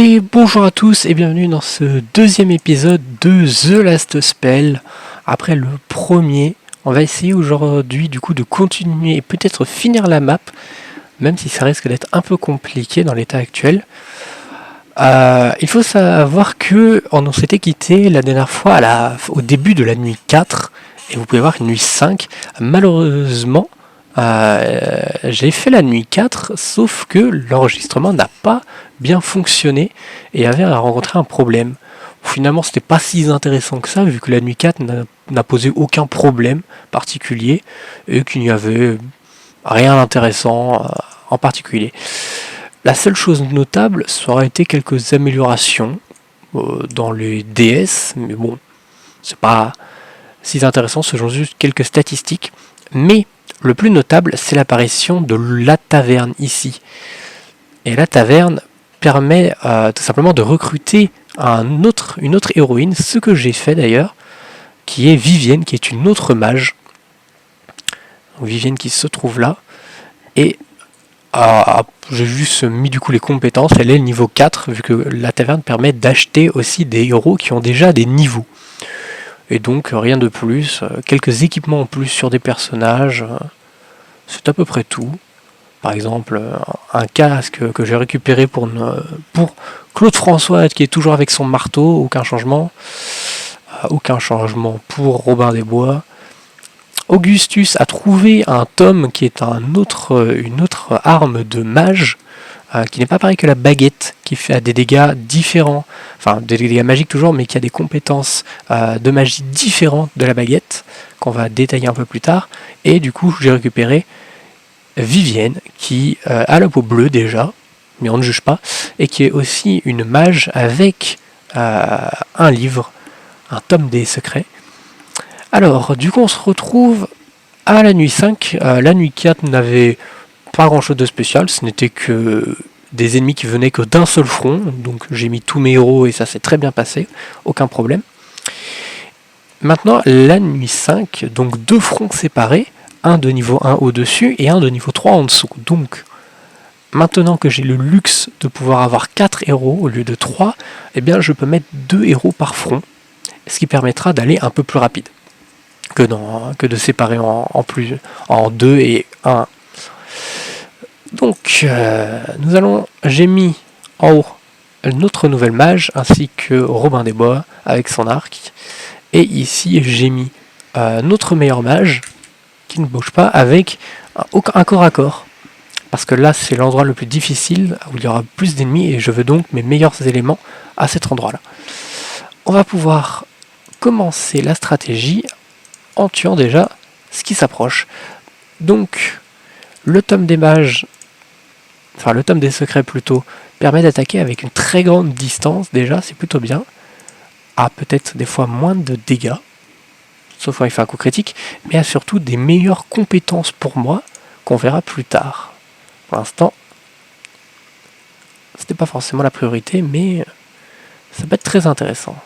Et bonjour à tous et bienvenue dans ce deuxième épisode de The Last Spell. Après le premier, on va essayer aujourd'hui du coup de continuer et peut-être finir la map, même si ça risque d'être un peu compliqué dans l'état actuel. Il faut savoir que on s'était quitté la dernière fois au début de la nuit 4, et vous pouvez voir une nuit 5. Malheureusement, j'ai fait la nuit 4, sauf que l'enregistrement n'a pas bien fonctionné et avait rencontré un problème. Finalement, c'était pas si intéressant que ça, vu que la nuit 4 n'a posé aucun problème particulier et qu'il n'y avait rien d'intéressant en particulier. La seule chose notable, ça aurait été quelques améliorations dans les DS, mais bon, c'est pas si intéressant, ce sont juste quelques statistiques. Mais le plus notable, c'est l'apparition de la taverne ici. Et la taverne permet tout simplement de recruter une autre héroïne, ce que j'ai fait d'ailleurs, qui est Vivienne, qui est une autre mage. Donc, Vivienne qui se trouve là. Et j'ai juste mis du coup les compétences, elle est le niveau 4, vu que la taverne permet d'acheter aussi des héros qui ont déjà des niveaux. Et donc rien de plus, quelques équipements en plus sur des personnages, c'est à peu près tout. Par exemple, un casque que j'ai récupéré pour Claude François qui est toujours avec son marteau, aucun changement. Aucun changement pour Robin des Bois. Augustus a trouvé un tome qui est une autre arme de mage, qui n'est pas pareil que la baguette, qui fait des dégâts différents, enfin des dégâts magiques toujours, mais qui a des compétences de magie différentes de la baguette, qu'on va détailler un peu plus tard. Et du coup, j'ai récupéré Vivienne, qui a la peau bleue déjà, mais on ne juge pas, et qui est aussi une mage avec un livre, un tome des secrets. Alors, du coup, on se retrouve à la nuit 5. La nuit 4 n'avait pas grand chose de spécial, ce n'était que des ennemis qui venaient que d'un seul front, donc j'ai mis tous mes héros et ça s'est très bien passé, aucun problème. Maintenant, la nuit 5, donc deux fronts séparés, un de niveau 1 au-dessus et un de niveau 3 en dessous. Donc, maintenant que j'ai le luxe de pouvoir avoir 4 héros au lieu de 3, eh bien je peux mettre 2 héros par front, ce qui permettra d'aller un peu plus rapide que de séparer en 2 et 1. Donc, j'ai mis en haut notre nouvelle mage, ainsi que Robin des Bois avec son arc. Et ici, j'ai mis notre meilleur mage, qui ne bouge pas, avec un corps à corps. Parce que là, c'est l'endroit le plus difficile, où il y aura plus d'ennemis, et je veux donc mes meilleurs éléments à cet endroit-là. On va pouvoir commencer la stratégie en tuant déjà ce qui s'approche. Donc, le tome des mages, enfin le tome des secrets plutôt, permet d'attaquer avec une très grande distance déjà, c'est plutôt bien. A peut-être des fois moins de dégâts, sauf quand il fait un coup critique, mais a surtout des meilleures compétences pour moi, qu'on verra plus tard. Pour l'instant, c'était pas forcément la priorité, mais ça peut être très intéressant.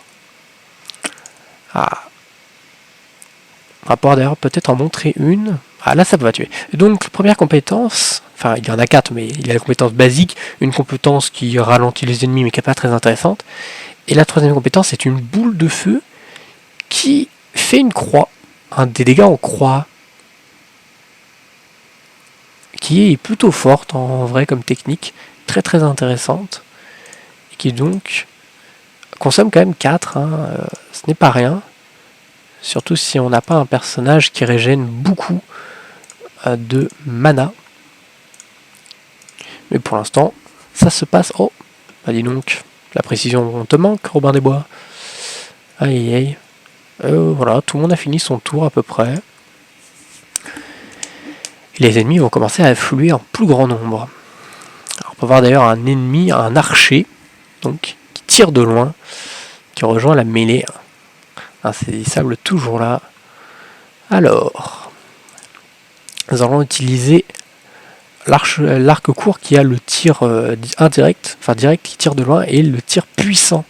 On va pouvoir d'ailleurs peut-être en montrer une. Là ça va tuer. Donc première compétence, enfin il y en a 4, mais il y a la compétence basique, une compétence qui ralentit les ennemis mais qui n'est pas très intéressante. Et la troisième compétence, c'est une boule de feu qui fait une croix, des dégâts en croix, qui est plutôt forte en vrai comme technique, très très intéressante, et qui donc consomme quand même 4, ce n'est pas rien. Surtout si on n'a pas un personnage qui régène beaucoup de mana. Mais pour l'instant, ça se passe... Oh, bah dis donc, la précision te manque, Robin des Bois. Aïe aïe. Voilà, tout le monde a fini son tour à peu près. Et les ennemis vont commencer à affluer en plus grand nombre. Alors, on peut voir d'ailleurs un ennemi, un archer, donc, qui tire de loin, qui rejoint la mêlée. Insaisissable toujours là. Alors, nous allons utiliser l'arc court qui a le tir indirect, enfin direct qui tire de loin, et le tir puissant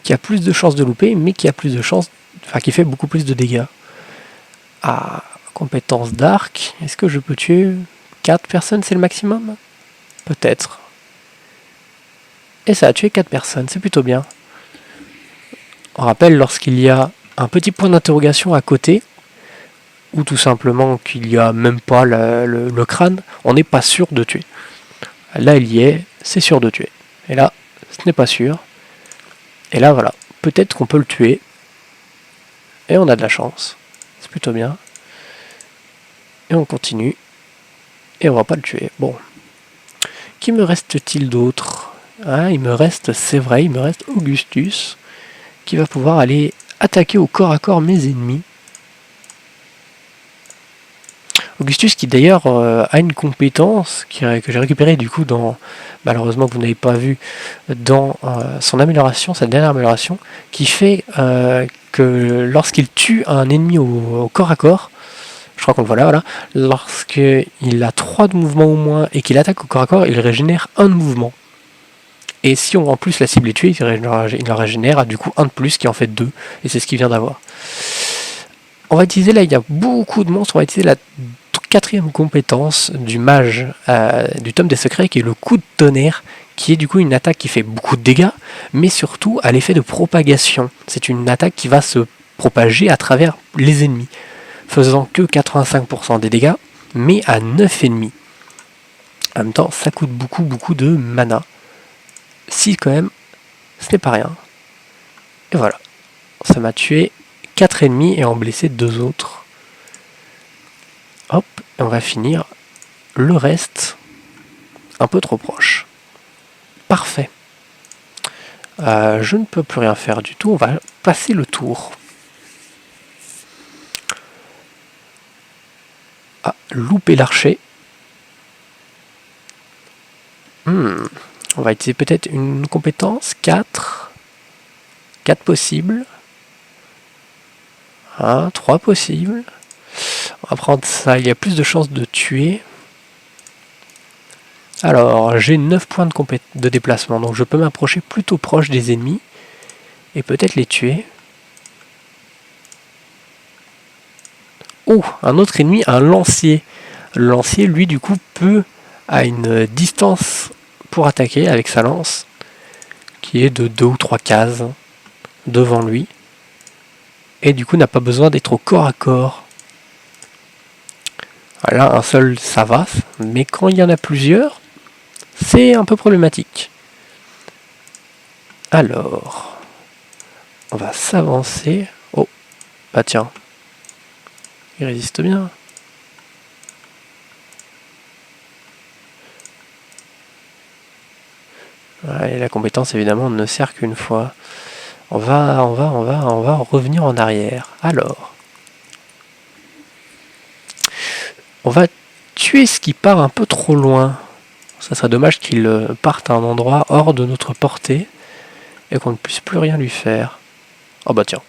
qui a plus de chances de louper, mais qui a plus de chances, enfin qui fait beaucoup plus de dégâts. Compétence d'arc, est-ce que je peux tuer 4 personnes, c'est le maximum? Peut-être. Et ça a tué 4 personnes, c'est plutôt bien. On rappelle, lorsqu'il y a un petit point d'interrogation à côté, ou tout simplement qu'il n'y a même pas le crâne, on n'est pas sûr de tuer. Là il y est, c'est sûr de tuer. Et là, ce n'est pas sûr. Et là voilà, peut-être qu'on peut le tuer. Et on a de la chance. C'est plutôt bien. Et on continue. Et on va pas le tuer. Bon. Qui me reste-t-il d'autre? Ah, il me reste, c'est vrai, il me reste Augustus, qui va pouvoir aller attaquer au corps à corps mes ennemis. Augustus qui d'ailleurs a une compétence que j'ai récupérée du coup dans, malheureusement que vous n'avez pas vu, dans son amélioration, sa dernière amélioration, qui fait que lorsqu'il tue un ennemi au corps à corps, je crois qu'on le voit là, voilà, lorsqu'il a 3 de mouvement au moins et qu'il attaque au corps à corps, il régénère 1 de mouvement. Et si en plus la cible est tuée, il en régénère du coup 1 de plus qui en fait 2, et c'est ce qu'il vient d'avoir. On va utiliser là, il y a beaucoup de monstres, on va utiliser la 4e compétence du mage du tome des secrets, qui est le coup de tonnerre, qui est du coup une attaque qui fait beaucoup de dégâts, mais surtout à l'effet de propagation. C'est une attaque qui va se propager à travers les ennemis, faisant que 85% des dégâts, mais à 9 ennemis. En même temps, ça coûte beaucoup de mana. Si quand même, ce n'est pas rien. Et voilà, ça m'a tué 4 ennemis et en blessé 2 autres. Hop, et on va finir le reste un peu trop proche. Parfait. Je ne peux plus rien faire du tout, on va passer le tour. Ah, louper l'archer. On va utiliser peut-être une compétence, 4. 4 possibles. 3 possibles. On va prendre ça, il y a plus de chances de tuer. Alors, j'ai 9 points de déplacement, donc je peux m'approcher plutôt proche des ennemis et peut-être les tuer. Oh, un autre ennemi, un lancier. Le lancier, lui, du coup, a une distance pour attaquer avec sa lance, qui est de 2 ou 3 cases devant lui. Et du coup, n'a pas besoin d'être au corps à corps. Là, un seul, ça va, mais quand il y en a plusieurs, c'est un peu problématique. Alors, on va s'avancer. Oh, bah tiens, il résiste bien. Ouais, et la compétence évidemment ne sert qu'une fois. On va revenir en arrière. Alors, on va tuer ce qui part un peu trop loin. Ça serait dommage qu'il parte à un endroit hors de notre portée et qu'on ne puisse plus rien lui faire. Oh bah tiens.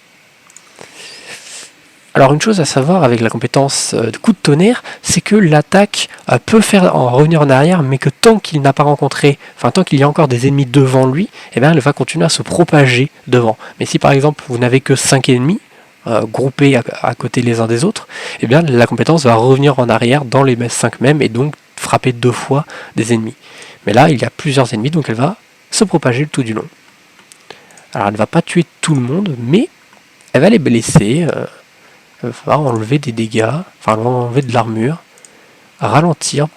Alors une chose à savoir avec la compétence de coup de tonnerre, c'est que l'attaque peut faire revenir en arrière, mais que tant qu'il n'a pas rencontré, enfin tant qu'il y a encore des ennemis devant lui, eh bien elle va continuer à se propager devant. Mais si par exemple vous n'avez que 5 ennemis, groupés à côté les uns des autres, eh bien la compétence va revenir en arrière dans les 5 mêmes et donc frapper 2 fois des ennemis. Mais là il y a plusieurs ennemis, donc elle va se propager le tout du long. Alors elle ne va pas tuer tout le monde, mais elle va les blesser. Il va enlever des dégâts, enfin enlever de l'armure, ralentir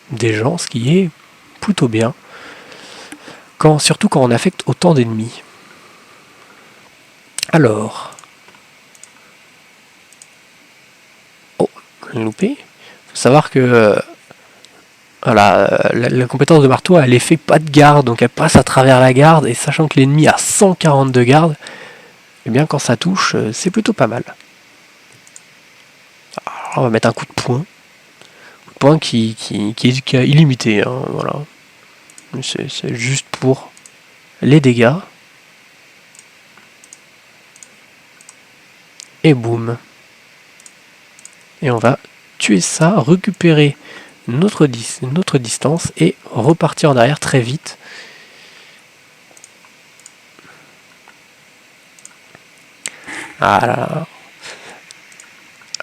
des gens, ce qui est plutôt bien, surtout quand on affecte autant d'ennemis. Alors, oh, loupé. Faut savoir que voilà, la compétence de marteau a l'effet pas de garde, donc elle passe à travers la garde, et sachant que l'ennemi a 142 gardes, et bien quand ça touche, c'est plutôt pas mal. Alors, on va mettre un coup de poing. Point qui est illimité, hein, voilà. C'est juste pour les dégâts. Et boum. Et on va tuer ça, récupérer notre distance et repartir en arrière très vite. Voilà.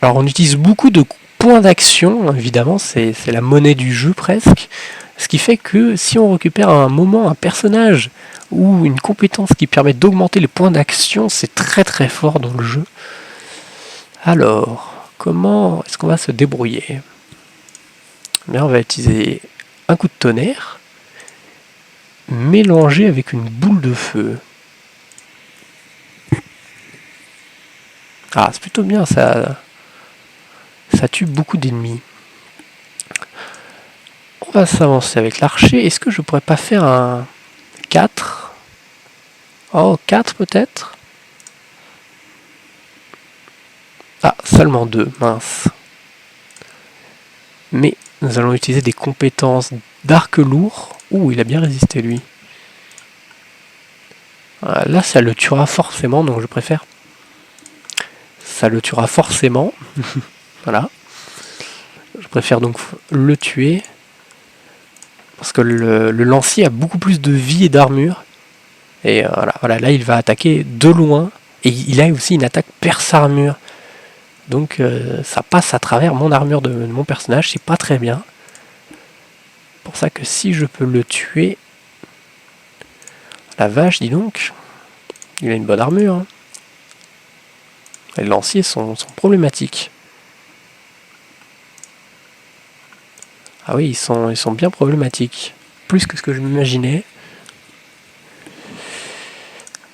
Alors on utilise beaucoup de points d'action, évidemment, c'est la monnaie du jeu presque. Ce qui fait que si on récupère à un moment un personnage ou une compétence qui permet d'augmenter les points d'action, c'est très très fort dans le jeu. Alors, comment est-ce qu'on va se débrouiller? Bien, on va utiliser un coup de tonnerre mélangé avec une boule de feu. Ah, c'est plutôt bien, ça tue beaucoup d'ennemis. On va s'avancer avec l'archer. Est-ce que je pourrais pas faire un 4? Oh, 4 peut-être? Ah, seulement 2, mince. Mais nous allons utiliser des compétences d'arc lourd. Ouh, il a bien résisté lui. Là, ça le tuera forcément, donc je préfère. Ça le tuera forcément. Voilà. Je préfère donc le tuer. Parce que le lancier a beaucoup plus de vie et d'armure. Et voilà, là il va attaquer de loin. Et il a aussi une attaque perce-armure. Donc ça passe à travers mon armure de mon personnage. C'est pas très bien. Pour ça que si je peux le tuer... La vache, dis donc. Il a une bonne armure. Hein. Les lanciers sont problématiques. Ah oui, ils sont bien problématiques. Plus que ce que je m'imaginais.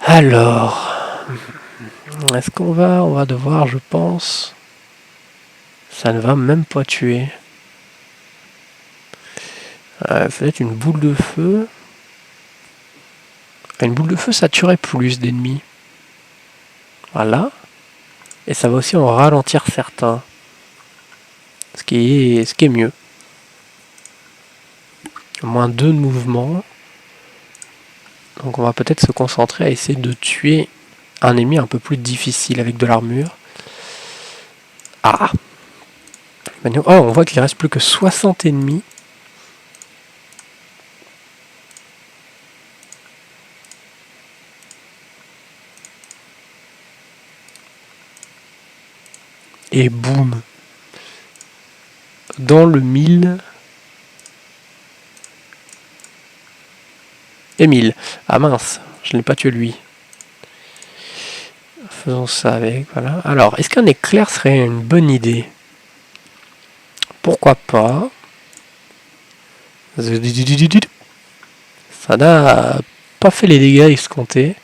Alors, est-ce qu'on va devoir, je pense... Ça ne va même pas tuer. Ça va être une boule de feu. Une boule de feu, ça tuerait plus d'ennemis. Voilà. Et ça va aussi en ralentir certains. Ce qui est mieux. Moins 2 de mouvement. Donc on va peut-être se concentrer à essayer de tuer un ennemi un peu plus difficile avec de l'armure. Ah! Oh, on voit qu'il reste plus que 60 ennemis. Et boum! Dans le 1000... Et 1000. Ah mince, je ne l'ai pas tué lui. Faisons ça avec, voilà. Alors, est-ce qu'un éclair serait une bonne idée? Pourquoi pas? Ça n'a pas fait les dégâts escomptés.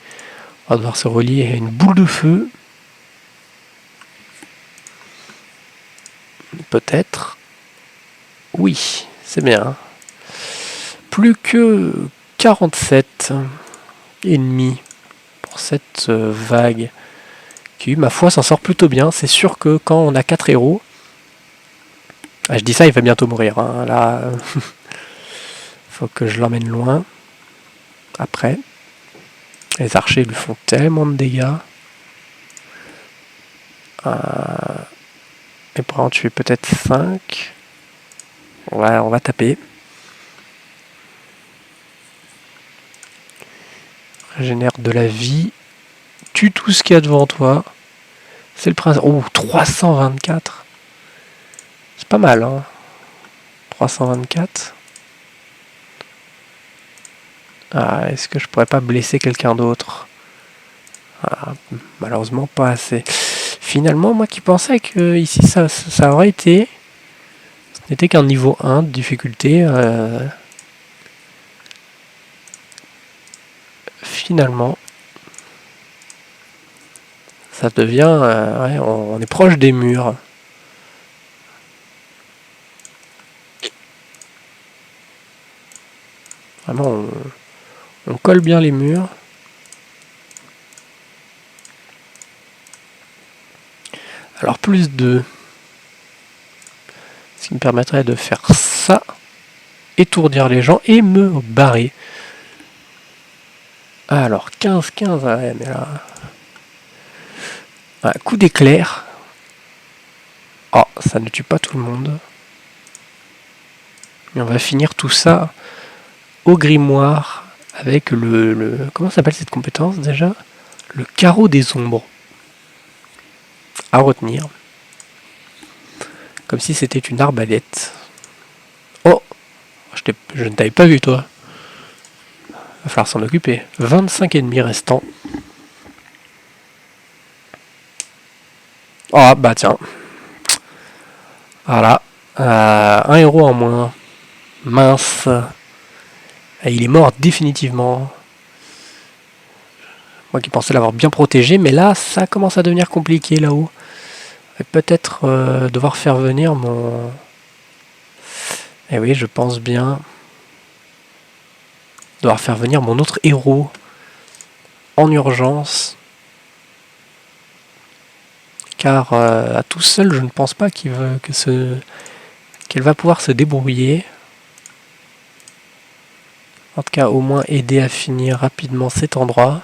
On va devoir se relier à une boule de feu. Peut-être. Oui, c'est bien. Plus que 47 ennemis pour cette vague. Qui, ma foi, s'en sort plutôt bien. C'est sûr que quand on a 4 héros... Ah, je dis ça, il va bientôt mourir. Hein. Là, faut que je l'emmène loin. Après. Les archers lui font tellement de dégâts. Et pour en tuer peut-être 5. On va taper. Régénère de la vie. Tue tout ce qu'il y a devant toi. C'est le principe. Oh, 324. C'est pas mal, hein. 324. Ah, est-ce que je pourrais pas blesser quelqu'un d'autre? Malheureusement, pas assez. Finalement, moi qui pensais que ici ça aurait été. Ce n'était qu'un niveau 1 de difficulté. Finalement, ça devient... ouais, on est proche des murs. Vraiment, on colle bien les murs. Alors plus 2. Ce qui me permettrait de faire ça. Étourdir les gens et me barrer. Alors 15-15, ouais, mais là... Un coup d'éclair. Oh, ça ne tue pas tout le monde. Mais on va finir tout ça au grimoire avec le comment s'appelle cette compétence déjà? Le carreau des ombres. À retenir. Comme si c'était une arbalète. Oh! Je ne t'avais pas vu, toi. Va falloir s'en occuper. 25 ennemis restants. Ah, bah tiens. Voilà. Un héros en moins. Mince. Et il est mort définitivement. Moi qui pensais l'avoir bien protégé, mais là, ça commence à devenir compliqué là-haut. Et peut-être devoir faire venir mon... Eh oui, je pense bien. Devoir faire venir mon autre héros en urgence. Car à tout seul, je ne pense pas qu'elle va pouvoir se débrouiller. En tout cas, au moins aider à finir rapidement cet endroit.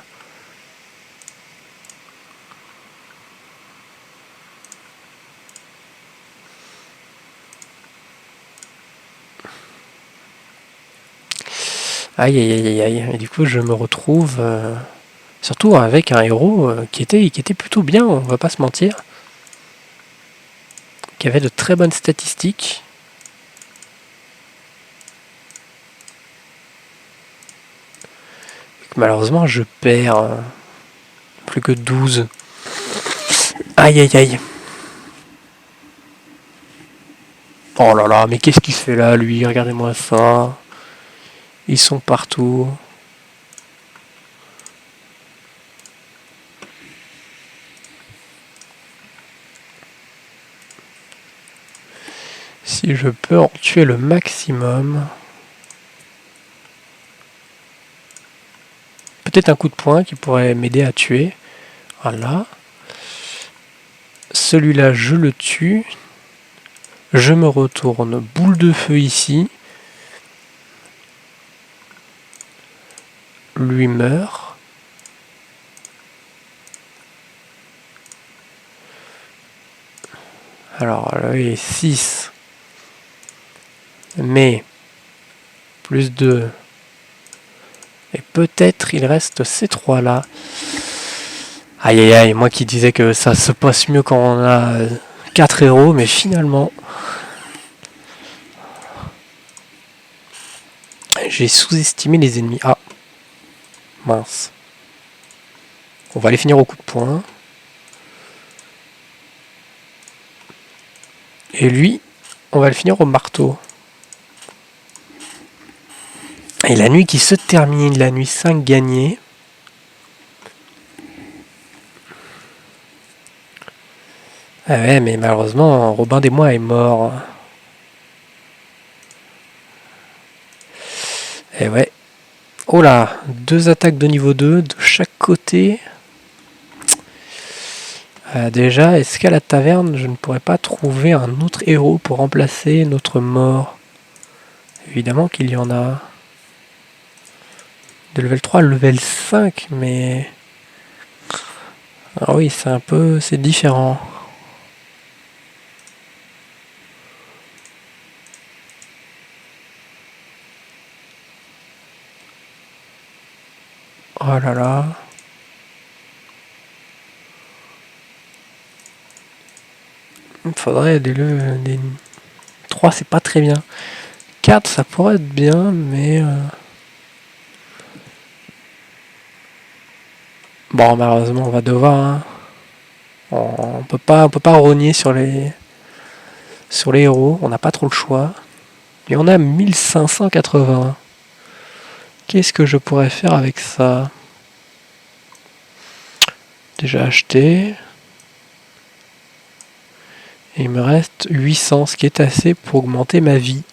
Aïe aïe aïe aïe. Et du coup, je me retrouve surtout avec un héros qui était plutôt bien, on va pas se mentir. Qui avait de très bonnes statistiques. Malheureusement, je perds plus que 12. Aïe aïe aïe. Oh là là, mais qu'est-ce qu'il fait là, lui? Regardez-moi ça. Ils sont partout. Si je peux en tuer le maximum. Peut-être un coup de poing qui pourrait m'aider à tuer. Voilà. Celui-là, je le tue. Je me retourne. Boule de feu ici. Lui meurt. Alors, là, il est 6. Mais, plus 2. Et peut-être il reste ces 3 là. Aïe aïe aïe, moi qui disais que ça se passe mieux quand on a 4 héros, mais finalement... J'ai sous-estimé les ennemis. Ah, mince. On va les finir au coup de poing. Et lui, on va le finir au marteau. Et la nuit qui se termine, la nuit 5 gagnée. Ah ouais, mais malheureusement, Robin des Mois est mort. Et ouais. Oh là, 2 attaques de niveau 2 de chaque côté. Déjà, est-ce qu'à la taverne, je ne pourrais pas trouver un autre héros pour remplacer notre mort? Évidemment qu'il y en a. De level 3 à level 5, mais... Ah oui, c'est différent. Oh là là. Il faudrait des 3, c'est pas très bien. 4, ça pourrait être bien, mais... Bon, malheureusement, on va devoir... Hein. On peut pas rogner sur les héros. On n'a pas trop le choix. Et on a 1580. Qu'est-ce que je pourrais faire avec ça? Déjà acheté. Et il me reste 800, ce qui est assez pour augmenter ma vie.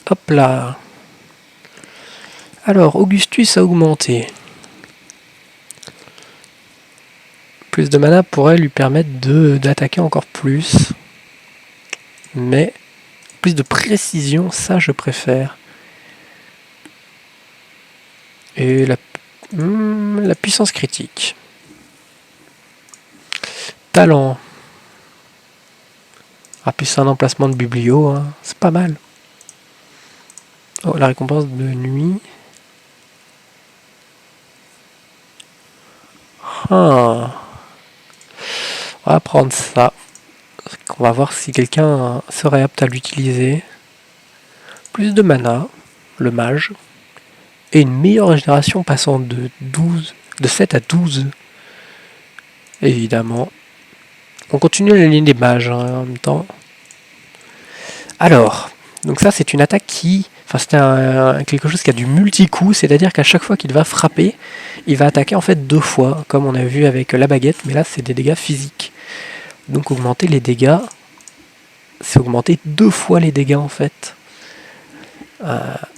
Hop là. Alors, Augustus a augmenté. Plus de mana pourrait lui permettre d'attaquer encore plus. Mais plus de précision, ça je préfère. Et la puissance critique. Talent. Ah, puis c'est un emplacement de biblio, hein. C'est pas mal. Oh, la récompense de nuit. Ah. On va prendre ça. On va voir si quelqu'un serait apte à l'utiliser. Plus de mana, le mage. Et une meilleure régénération passant de 7 à 12. Évidemment. On continue la ligne des mages en même temps. Alors, donc ça c'est une attaque qui... Enfin c'est quelque chose qui a du multi-coup, c'est-à-dire qu'à chaque fois qu'il va frapper, il va attaquer en fait 2 fois, comme on a vu avec la baguette, mais là c'est des dégâts physiques. Donc augmenter les dégâts, c'est augmenter 2 fois les dégâts en fait.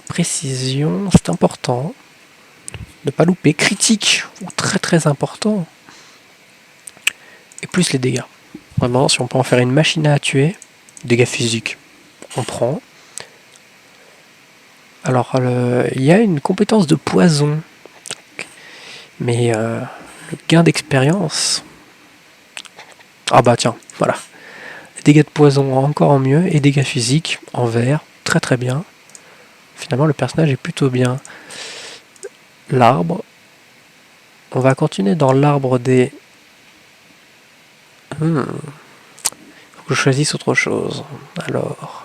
Précision, c'est important. Ne pas louper. Critique, très très important. Et plus les dégâts. Vraiment, si on peut en faire une machine à tuer, dégâts physiques, on prend. Alors, il y a une compétence de poison. Mais le gain d'expérience... Ah bah tiens, voilà. Dégâts de poison encore en mieux, et dégâts physiques en vert, très très bien. Finalement, le personnage est plutôt bien. L'arbre. On va continuer dans l'arbre des... Faut que je choisisse autre chose. Alors...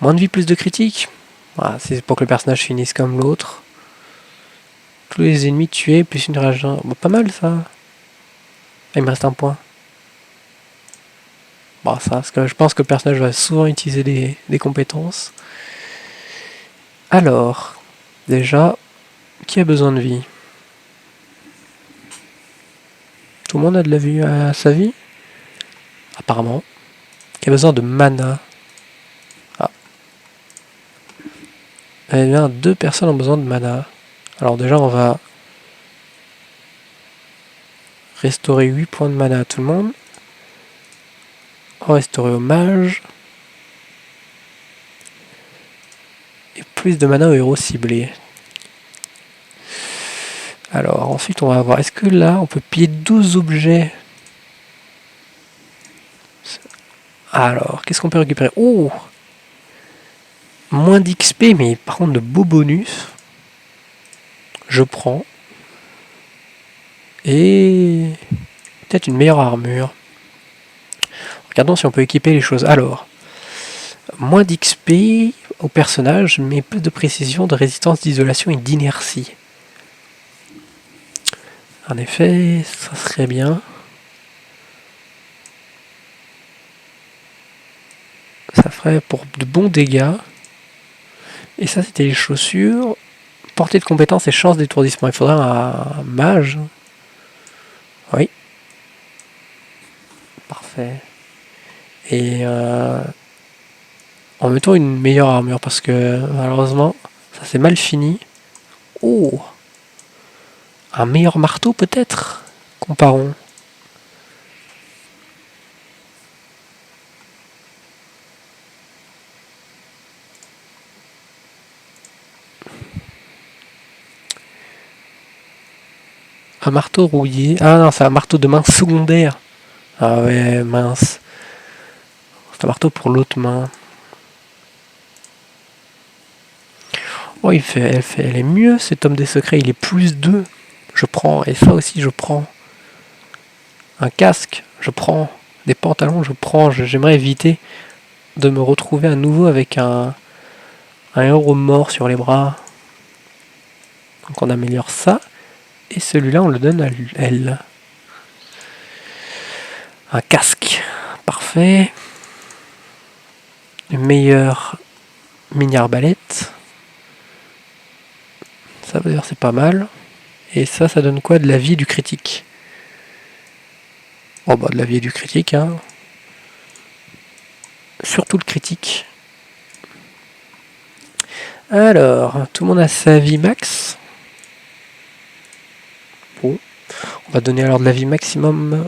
Moins de vie, plus de critique. Voilà, c'est pour que le personnage finisse comme l'autre. Tous les ennemis tués, plus une rage. Bon, pas mal ça. Ah, il me reste un point. Bon, ça, parce que je pense que le personnage va souvent utiliser des compétences. Alors, déjà, qui a besoin de vie? Tout le monde a de la vie à sa vie? Apparemment. Qui a besoin de mana? Ah. Eh bien, 2 personnes ont besoin de mana. Alors déjà, on va restaurer 8 points de mana à tout le monde. On va restaurer au mage. Et plus de mana au héros ciblé. Alors ensuite on va voir, est-ce que là on peut piller 12 objets? Alors, qu'est-ce qu'on peut récupérer? Oh, moins d'XP, mais par contre de beaux bonus. Je prends. Et peut-être une meilleure armure. Regardons si on peut équiper les choses. Alors, moins d'XP au personnage, mais plus de précision, de résistance, d'isolation et d'inertie. En effet, ça serait bien. Ça ferait pour de bons dégâts. Et ça, c'était les chaussures. Portée de compétences et chance d'étourdissement. Il faudrait un mage. Oui. Parfait. Et en mettant une meilleure armure, parce que malheureusement, ça s'est mal fini. Oh, un meilleur marteau peut-être. Comparons. Un marteau rouillé. Ah non, c'est un marteau de main secondaire. Ah ouais, mince. C'est un marteau pour l'autre main. Oh, elle est mieux, cet homme des secrets. Il est plus 2. Je prends. Et ça aussi, je prends. Un casque, je prends. Des pantalons, je prends. J'aimerais éviter de me retrouver à nouveau avec un héros mort sur les bras. Donc on améliore ça. Et celui-là, on le donne à elle. Un casque. Parfait. Une meilleure mini-arbalète. Ça veut dire c'est pas mal. Et ça donne quoi? De la vie et du critique. Oh bah de la vie et du critique, hein. Surtout le critique. Alors, tout le monde a sa vie max. Bon. On va donner alors de la vie maximum.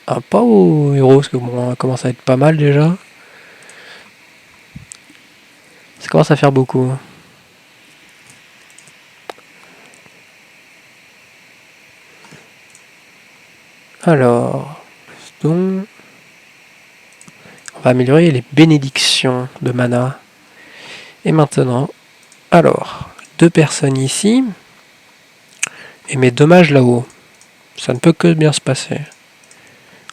Ah, pas au héros, parce que bon, ça commence à être pas mal déjà. Ça commence à faire beaucoup. Alors, donc, on va améliorer les bénédictions de mana. Et maintenant, alors, 2 personnes ici. Et mes dommages là-haut. Ça ne peut que bien se passer.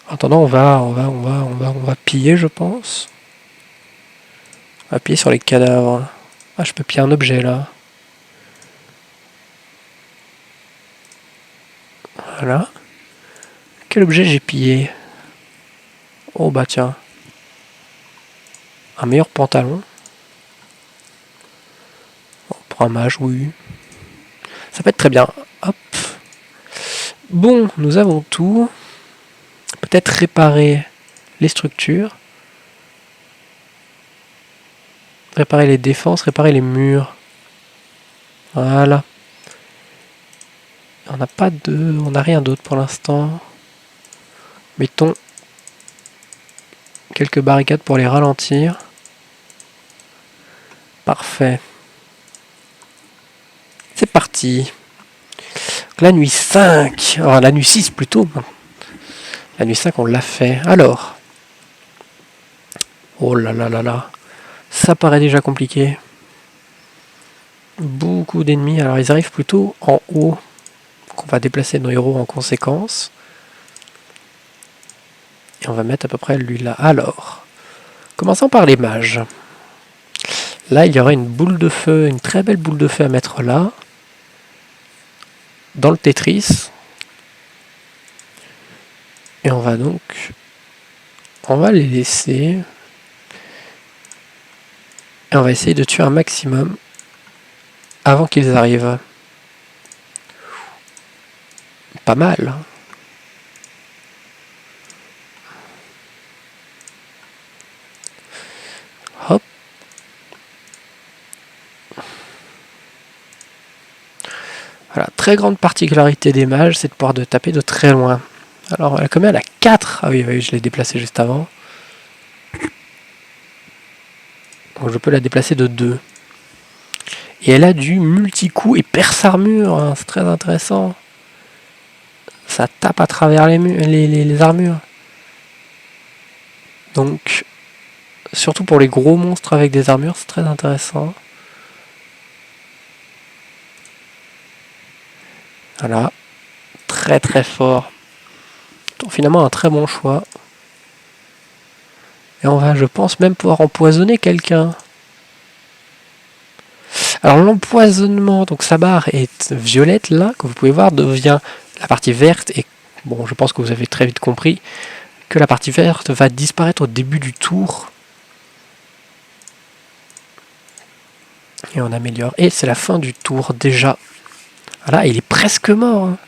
En attendant, on va piller, je pense. On va piller sur les cadavres. Ah, je peux piller un objet là. Voilà. Quel objet j'ai pillé? Oh bah tiens. Un meilleur pantalon. Pour un mage, oui. Ça peut être très bien. Hop. Bon, nous avons tout. Peut-être réparer les structures. Réparer les défenses, réparer les murs. Voilà. On n'a pas de... On n'a rien d'autre pour l'instant. Mettons quelques barricades pour les ralentir. Parfait. C'est parti. La nuit 5. Alors, la nuit 6 plutôt. La nuit 5 on l'a fait. Alors. Oh là là là là. Ça paraît déjà compliqué. Beaucoup d'ennemis. Alors ils arrivent plutôt en haut. Donc on va déplacer nos héros en conséquence. Et on va mettre à peu près lui là. Alors. Commençons par les mages. Là il y aura une boule de feu. Une très belle boule de feu à mettre là. Dans le Tetris. Et on va donc... On va les laisser. Et on va essayer de tuer un maximum avant qu'ils arrivent. Pas mal. Hop. Voilà, très grande particularité des mages, c'est de pouvoir taper de très loin. Alors, combien elle a 4? Ah oui, oui, je l'ai déplacée juste avant. Donc je peux la déplacer de 2. Et elle a du multi-coup et perce armure, hein, c'est très intéressant. Ça tape à travers les armures. Donc, surtout pour les gros monstres avec des armures, c'est très intéressant. Voilà, très très fort. Donc, finalement un très bon choix. Et on va, je pense, même pouvoir empoisonner quelqu'un. Alors l'empoisonnement, donc sa barre est violette là, que vous pouvez voir, devient la partie verte, et bon, je pense que vous avez très vite compris que la partie verte va disparaître au début du tour. Et on améliore. Et c'est la fin du tour déjà. Voilà, il est presque mort. Hein.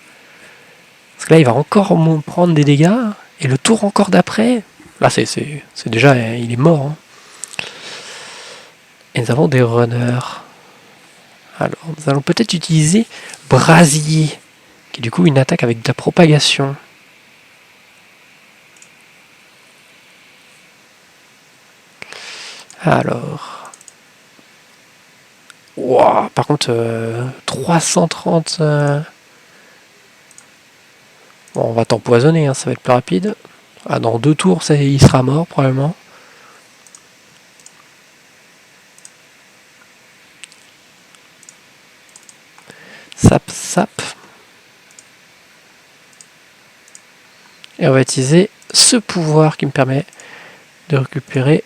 Parce que là, il va encore prendre des dégâts. Et le tour encore d'après, là, c'est déjà, il est mort. Hein. Et nous avons des runners. Alors, nous allons peut-être utiliser Brasier, qui est du coup une attaque avec de la propagation. Alors... Wow, par contre, 330... Bon, on va t'empoisonner, hein, ça va être plus rapide. Ah, dans 2 tours, il sera mort, probablement. Sap, sap. Et on va utiliser ce pouvoir qui me permet de récupérer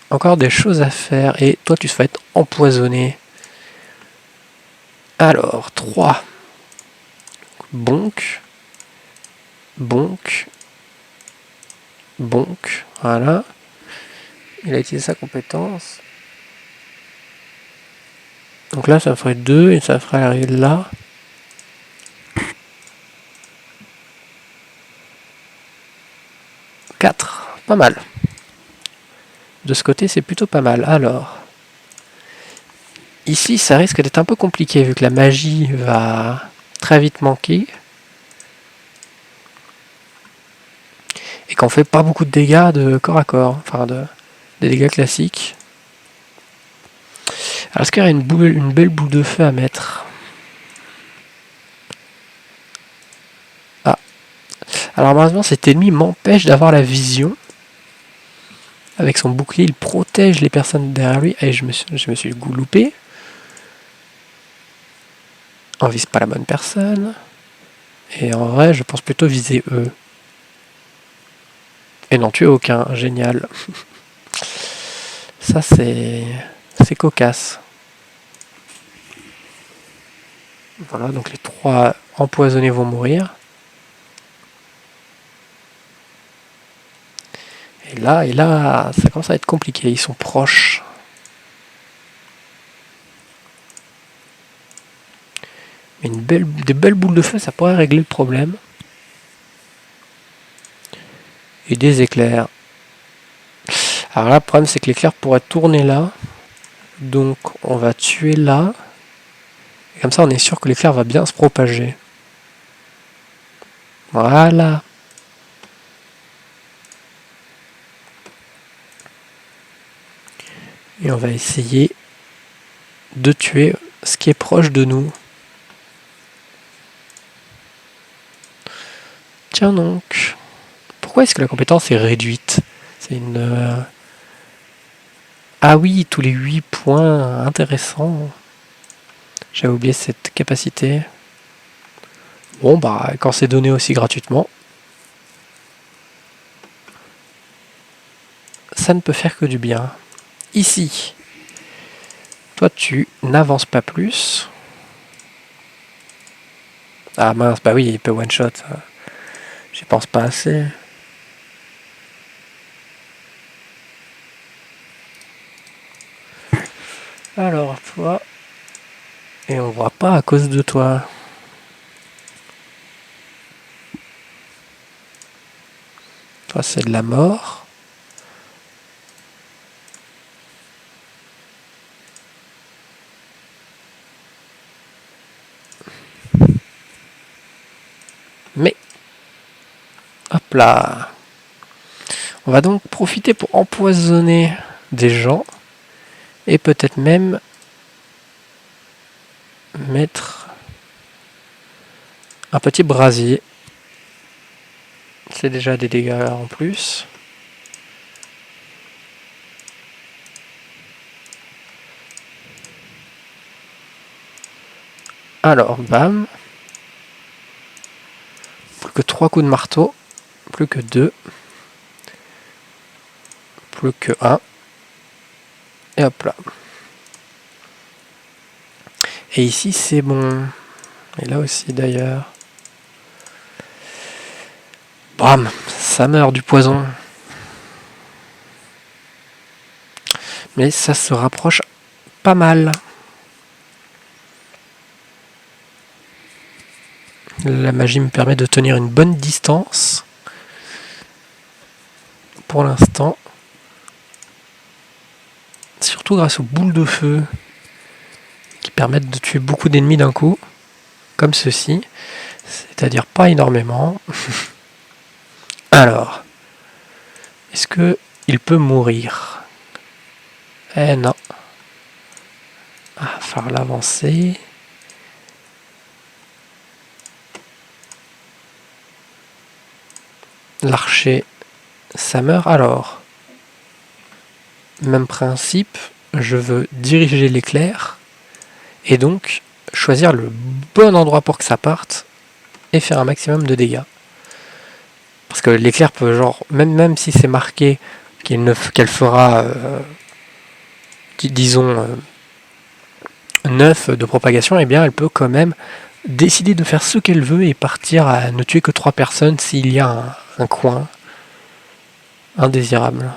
encore des choses à faire. Et toi, tu vas être empoisonné. Alors, 3. Bonk. Bonk. Bonk. Voilà. Il a utilisé sa compétence. Donc là, ça me ferait 2 et ça ferait arriver là. Pas mal. De ce côté, c'est plutôt pas mal. Alors, ici, ça risque d'être un peu compliqué vu que la magie va très vite manquer. Et qu'on fait pas beaucoup de dégâts de corps à corps. Enfin, des dégâts classiques. Alors, est-ce qu'il y aurait une belle boule de feu à mettre? Ah. Alors, malheureusement, cet ennemi m'empêche d'avoir la vision. Avec son bouclier, il protège les personnes derrière lui. Et je me suis loupé. On vise pas la bonne personne. Et en vrai, je pense plutôt viser eux. Et n'en tuer aucun, génial. Ça c'est cocasse. Voilà, donc les 3 empoisonnés vont mourir. Et là, ça commence à être compliqué, ils sont proches. Mais des belles boules de feu, ça pourrait régler le problème. Et des éclairs. Alors là, le problème, c'est que l'éclair pourrait tourner là. Donc, on va tuer là. Et comme ça, on est sûr que l'éclair va bien se propager. Voilà. Et on va essayer de tuer ce qui est proche de nous. Tiens donc. Pourquoi est-ce que la compétence est réduite? C'est une... Ah oui, tous les 8 points, intéressant. J'avais oublié cette capacité. Bon, bah, quand c'est donné aussi gratuitement, ça ne peut faire que du bien. Ici, toi, tu n'avances pas plus. Ah mince, bah oui, il peut one-shot. J'y pense pas assez. Alors, toi... Et on voit pas à cause de toi. Toi, c'est de la mort. Mais... Hop là. On va donc profiter pour empoisonner des gens. Et peut-être même... mettre... un petit brasier. C'est déjà des dégâts en plus. Alors, bam. Plus que 3 coups de marteau. Plus que 2. Plus que 1. Et hop là. Et ici, c'est bon. Et là aussi, d'ailleurs. Bam. Ça meurt du poison. Mais ça se rapproche pas mal. La magie me permet de tenir une bonne distance. Pour l'instant. Surtout grâce aux boules de feu. Qui permettent de tuer beaucoup d'ennemis d'un coup. Comme ceci. C'est-à-dire pas énormément. Alors. Est-ce que il peut mourir? Eh non. Ah, faire l'avancer. L'archer, ça meurt. Alors, même principe, je veux diriger l'éclair et donc choisir le bon endroit pour que ça parte et faire un maximum de dégâts. Parce que l'éclair peut, genre, même si c'est marqué qu'elle fera, disons, 9 de propagation, eh bien elle peut quand même décider de faire ce qu'elle veut et partir à ne tuer que 3 personnes s'il y a un coin indésirable.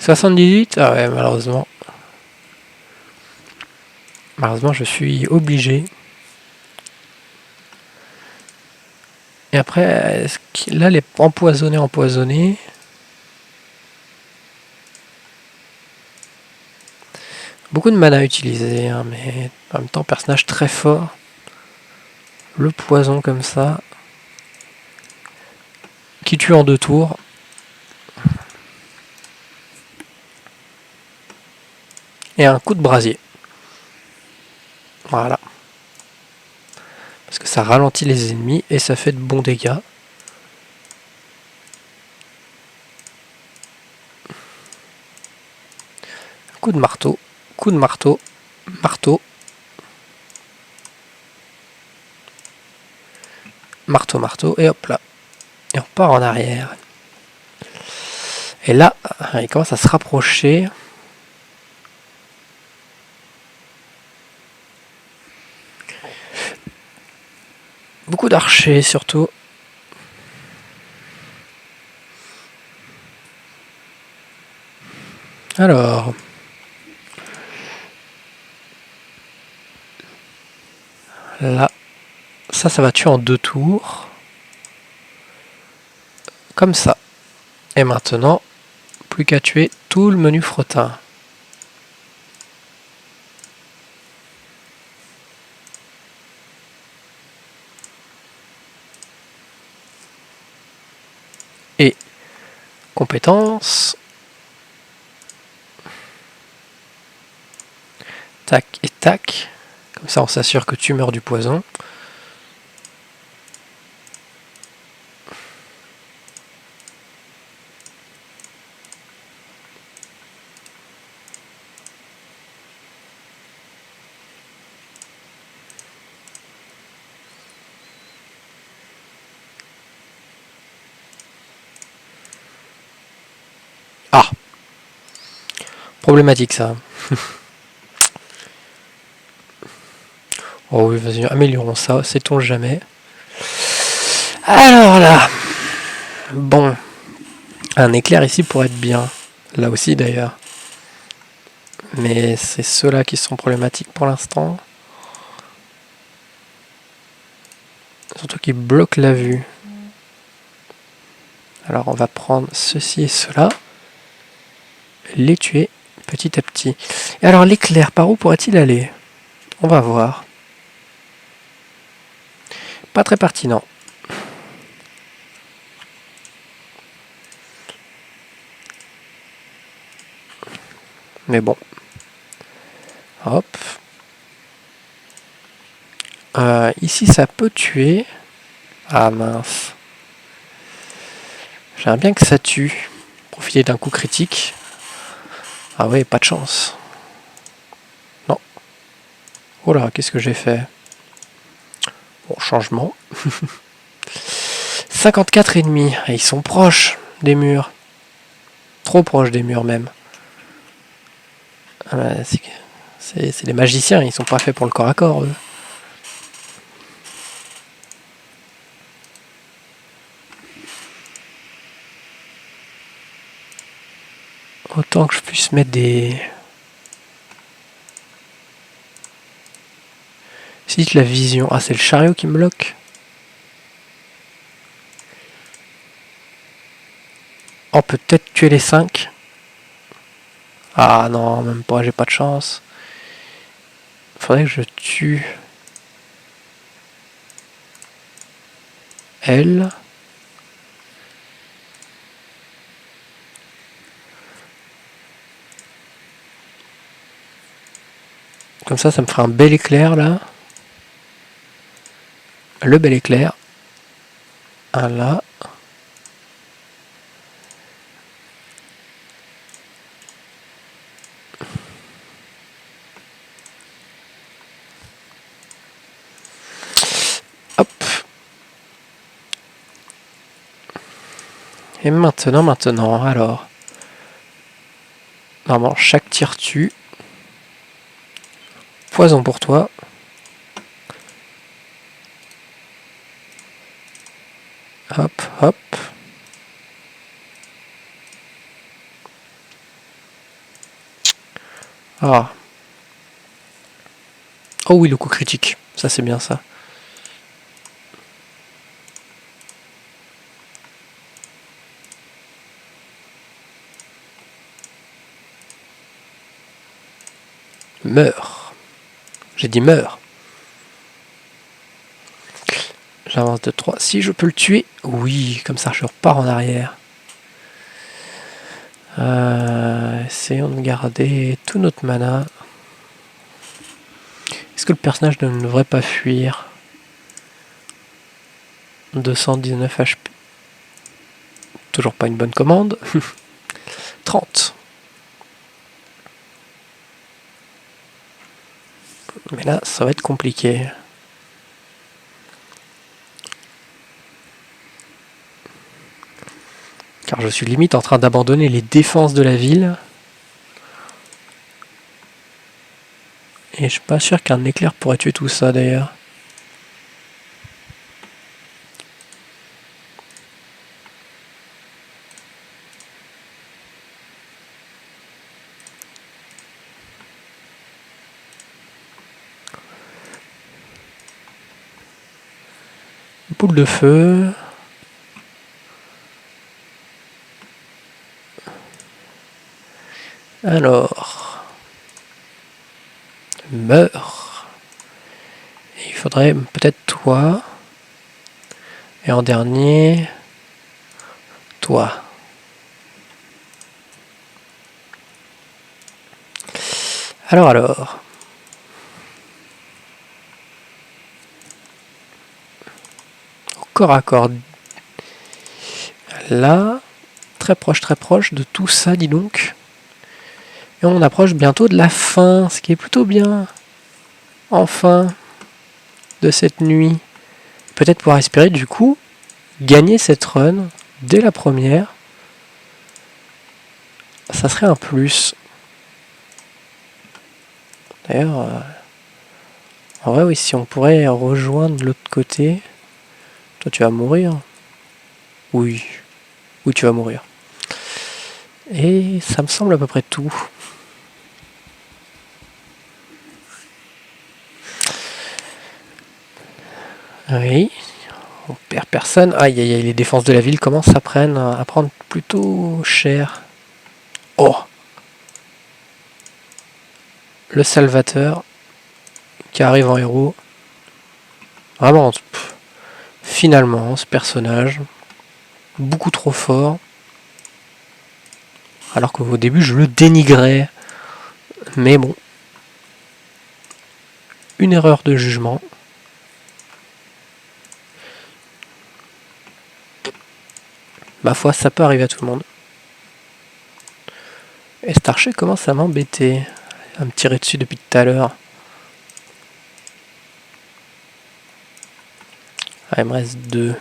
78? Ah ouais, malheureusement. Malheureusement, je suis obligé. Et après, là, les empoisonnés. Beaucoup de mana utilisé, hein, mais en même temps, personnage très fort. Le poison comme ça. Qui tue en 2 tours. Et un coup de brasier. Voilà. Parce que ça ralentit les ennemis et ça fait de bons dégâts. Coup de marteau. Coup de marteau. Marteau. Marteau, marteau, et hop là. Et on part en arrière. Et là, il commence à se rapprocher. Beaucoup d'archers surtout. Alors. Là. Ça va tuer en 2 tours. Comme ça. Et maintenant, plus qu'à tuer tout le menu fretin. Et compétences. Tac et tac. Comme ça, on s'assure que tu meurs du poison. Ah, problématique ça. Oh oui, vas-y, améliorons ça, sait-on jamais. Alors là, bon, un éclair ici pourrait être bien. Là aussi d'ailleurs. Mais c'est ceux-là qui sont problématiques pour l'instant. Surtout qu'ils bloquent la vue. Alors on va prendre ceci et cela. Les tuer petit à petit. Et alors l'éclair, par où pourrait-il aller? On va voir. Pas très pertinent. Mais bon. Hop. Ici ça peut tuer. Ah mince. J'aimerais bien que ça tue. Profiter d'un coup critique. Ah ouais, pas de chance. Non. Oh là, qu'est-ce que j'ai fait? Bon, changement. 54 ennemis. Et ils sont proches des murs. Trop proches des murs même. C'est des magiciens, ils sont pas faits pour le corps à corps, eux. Autant que je puisse mettre des... Si la vision... Ah, c'est le chariot qui me bloque. On peut peut-être tuer les 5. Ah non, même pas, j'ai pas de chance. Faudrait que je tue... elle. Comme ça me fera un bel éclair, là. Le bel éclair. Un là. Hop. Et maintenant, alors. Normalement, chaque tir tue. Poison pour toi. Hop, hop. Ah. Oh oui, le coup critique. Ça, c'est bien ça. Meurs. J'ai dit meurs. J'avance de 3. Si je peux le tuer, oui, comme ça je repars en arrière. Essayons de garder tout notre mana. Est-ce que le personnage ne devrait pas fuir? 219 HP. Toujours pas une bonne commande. 30. Mais là, ça va être compliqué. Car je suis limite en train d'abandonner les défenses de la ville. Et je suis pas sûr qu'un éclair pourrait tuer tout ça d'ailleurs. Boule de feu. Alors. Meurs. Et il faudrait peut-être toi. Et en dernier. Toi. Alors. Au corps à corps. Là. Très proche de tout ça, dis donc. Et on approche bientôt de la fin, ce qui est plutôt bien. Enfin, de cette nuit. Peut-être pouvoir espérer du coup gagner cette run dès la première. Ça serait un plus. D'ailleurs, en vrai, oui, si on pourrait rejoindre l'autre côté. Toi, tu vas mourir. Oui. Oui, tu vas mourir. Et ça me semble à peu près tout. Oui. On perd personne. Aïe aïe aïe, les défenses de la ville commencent à prendre plutôt cher. Oh! Le Salvateur qui arrive en héros. Vraiment, finalement, ce personnage, beaucoup trop fort. Alors qu'au début, je le dénigrais. Mais bon. Une erreur de jugement. Ma foi, ça peut arriver à tout le monde. Et cet archer commence à m'embêter. À me tirer dessus depuis tout à l'heure. Ah, il me reste 2.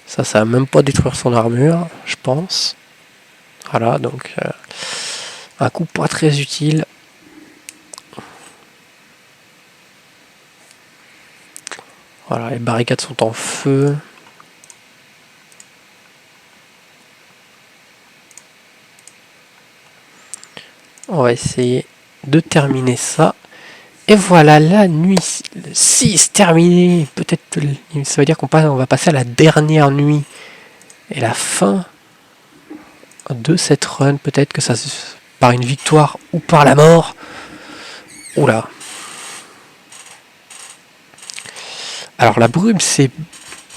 Ça va même pas détruire son armure, je pense. Voilà, donc un coup pas très utile. Voilà, les barricades sont en feu. On va essayer de terminer ça. Et voilà, la nuit 6 terminée. Peut-être, ça veut dire on va passer à la dernière nuit. Et la fin de cette run, peut-être que ça par une victoire ou par la mort. Oula. Alors la brume s'est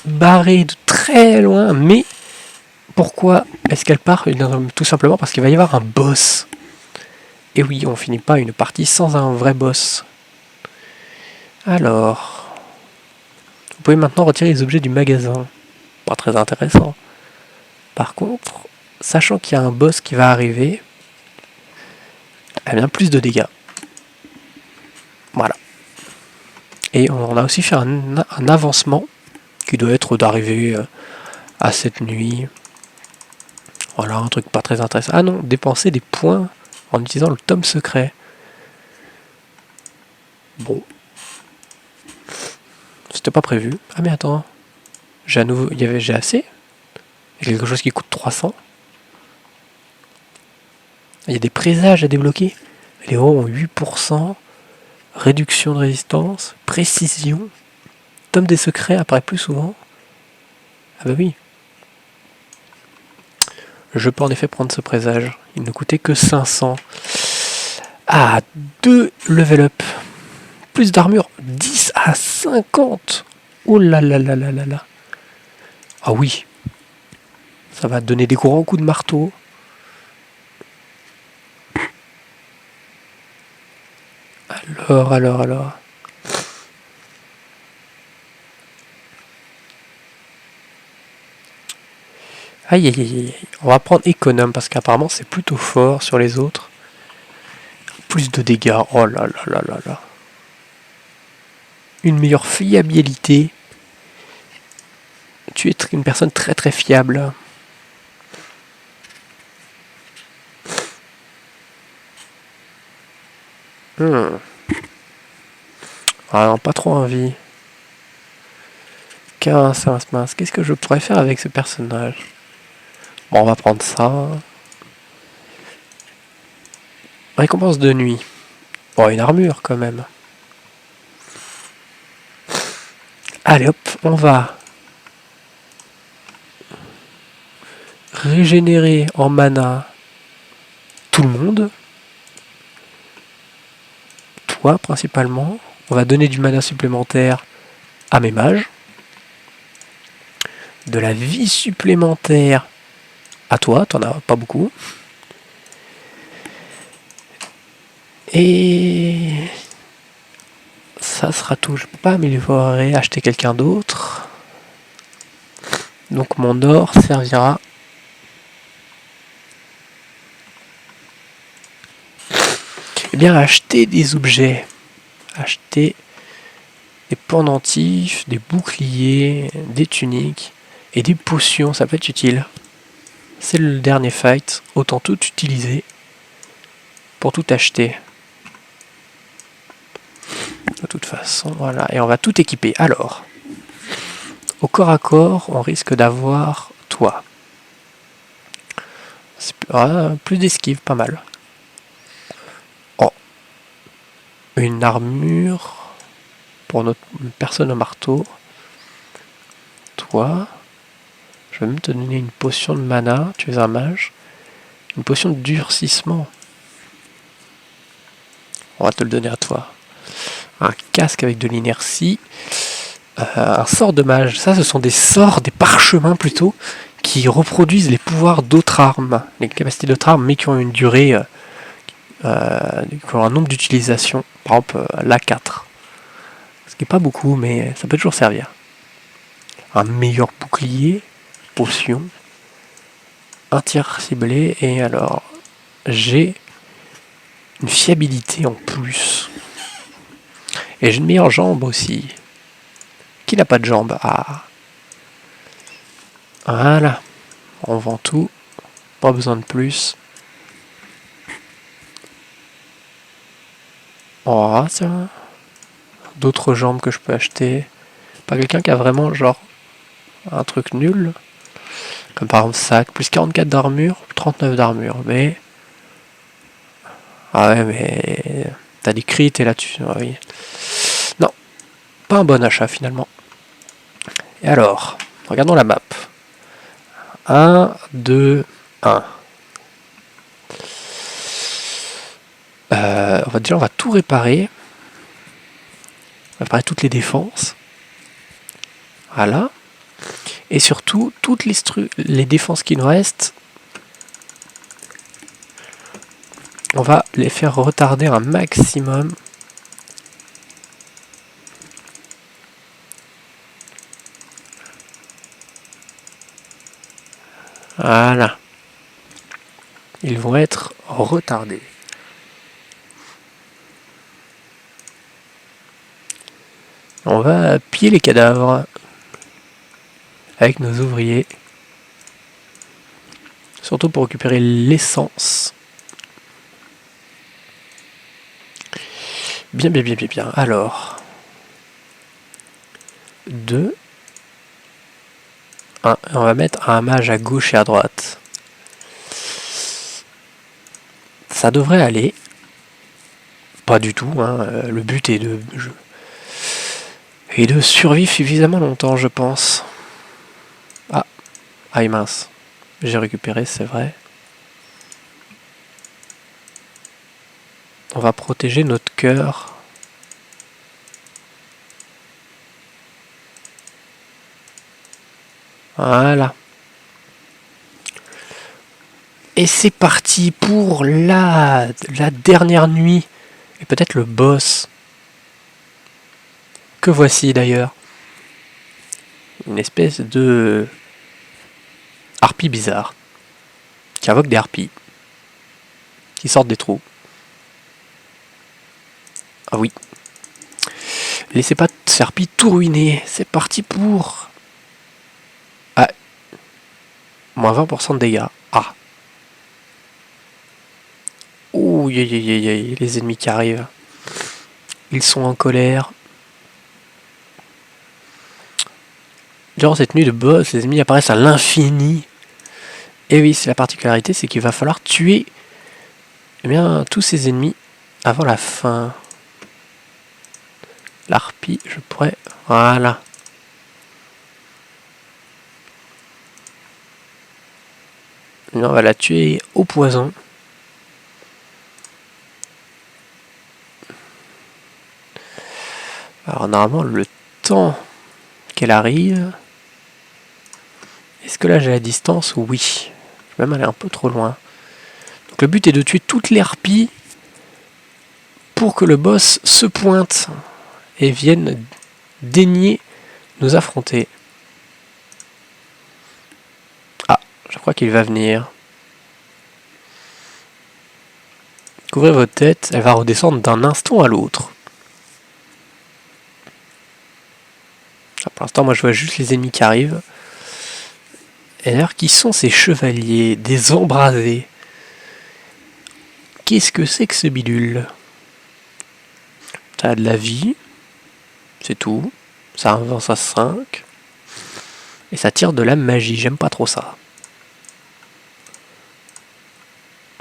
barrée de très loin, mais pourquoi est-ce qu'elle part? Tout simplement parce qu'il va y avoir un boss. Et oui, on finit pas une partie sans un vrai boss. Alors, vous pouvez maintenant retirer les objets du magasin. Pas très intéressant. Par contre, sachant qu'il y a un boss qui va arriver, elle a bien plus de dégâts. Voilà. Et on a aussi fait un avancement qui doit être d'arriver à cette nuit. Voilà, un truc pas très intéressant. Ah non, dépenser des points en utilisant le tome secret. Bon. C'était pas prévu. Ah mais attends. J'ai assez. Il y a quelque chose qui coûte 300. Il y a des présages à débloquer. Les héros ont 8%. Réduction de résistance. Précision. Tome des secrets apparaît plus souvent. Ah bah oui. Je peux en effet prendre ce présage. Il ne coûtait que 500. Ah, 2 level up. Plus d'armure. 10 à 50. Oh là là là là là là. Ah oui. Ça va donner des gros coups de marteau. Alors. Aïe aïe aïe aïe. On va prendre économe parce qu'apparemment c'est plutôt fort sur les autres. Plus de dégâts. Oh là là là là là. Une meilleure fiabilité. Tu es une personne très très fiable. Ah non, pas trop envie. Mince. Qu'est-ce que je pourrais faire avec ce personnage? Bon, on va prendre ça. Récompense de nuit. Bon, une armure quand même. Allez hop, on va régénérer en mana tout le monde. Toi principalement. On va donner du mana supplémentaire à mes mages. De la vie supplémentaire à toi, t'en as pas beaucoup. Et ça sera tout. Je peux pas améliorer, acheter quelqu'un d'autre. Donc mon or servira à acheter des objets. Acheter des pendentifs, des boucliers, des tuniques et des potions, ça peut être utile. C'est le dernier fight, autant tout utiliser pour tout acheter. De toute façon, voilà, et on va tout équiper. Alors, au corps à corps, on risque d'avoir toi. Plus d'esquive, pas mal. Oh, une armure pour notre personne au marteau. Toi, je vais même te donner une potion de mana, tu es un mage. Une potion de durcissement. On va te le donner à toi. Un casque avec de l'inertie. Un sort de mage. Ça, ce sont des sorts, des parchemins plutôt, qui reproduisent les pouvoirs d'autres armes. Les capacités d'autres armes, mais qui ont une durée, qui ont un nombre d'utilisation. Par exemple, l'A4. Ce qui n'est pas beaucoup, mais ça peut toujours servir. Un meilleur bouclier, potion, un tir ciblé, et alors j'ai une fiabilité en plus. Et j'ai une meilleure jambe aussi. Qui n'a pas de jambe? Ah. Voilà. On vend tout. Pas besoin de plus. Oh, tiens. D'autres jambes que je peux acheter. Pas quelqu'un qui a vraiment genre un truc nul. Comme par exemple sac. Plus 44 d'armure. 39 d'armure. Mais... Ah ouais, mais... T'as des crits et là-dessus. Oui. Non. Pas un bon achat finalement. Et alors, regardons la map. 1, 2, 1. On va tout réparer. On va réparer toutes les défenses. Voilà. Et surtout, toutes les défenses qui nous restent, on va les faire retarder un maximum. Voilà. Ils vont être retardés. On va piller les cadavres avec nos ouvriers. Surtout pour récupérer l'essence. Bien. Alors. 2. 1. On va mettre un mage à gauche et à droite. Ça devrait aller. Pas du tout. Hein. Le but est de survivre suffisamment longtemps, je pense. Ah, mince. J'ai récupéré, c'est vrai. On va protéger notre cœur. Voilà. Et c'est parti pour la dernière nuit. Et peut-être le boss. Que voici d'ailleurs. Une espèce de harpie bizarre. Qui invoque des harpies. Qui sortent des trous. Ah oui. Laissez pas ces harpies tout ruiner. C'est parti pour Moins 20% de dégâts. Ah. Ouh, les ennemis qui arrivent. Ils sont en colère. Durant cette nuit de boss, les ennemis apparaissent à l'infini. Et oui, c'est la particularité, c'est qu'il va falloir tuer tous ces ennemis avant la fin. L'harpie, je pourrais... Voilà. On va la tuer au poison. Alors normalement, le temps qu'elle arrive... Est-ce que là j'ai la distance? Oui. Je vais même aller un peu trop loin. Donc le but est de tuer toutes les harpies pour que le boss se pointe et vienne daigner nous affronter. Ah, je crois qu'il va venir. Couvrez votre tête, elle va redescendre d'un instant à l'autre. Pour l'instant, moi je vois juste les ennemis qui arrivent. Et alors, qui sont ces chevaliers, des embrasés? Qu'est-ce que c'est que ce bidule? Ça a de la vie, c'est tout. Ça avance à 5. Et ça tire de la magie, j'aime pas trop ça.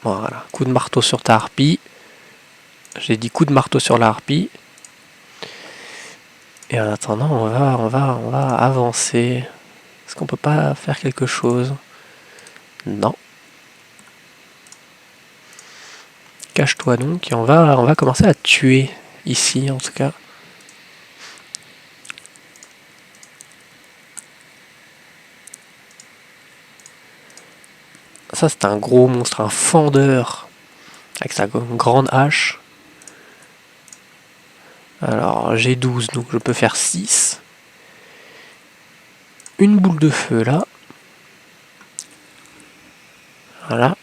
Voilà, coup de marteau sur ta harpie. J'ai dit coup de marteau sur la harpie. Et en attendant, on va avancer. Est-ce qu'on peut pas faire quelque chose? Non. Cache-toi donc et on va commencer à tuer ici en tout cas. Ça c'est un gros monstre, un fendeur avec sa grande hache. Alors j'ai 12 donc je peux faire 6. Une boule de feu là. Voilà.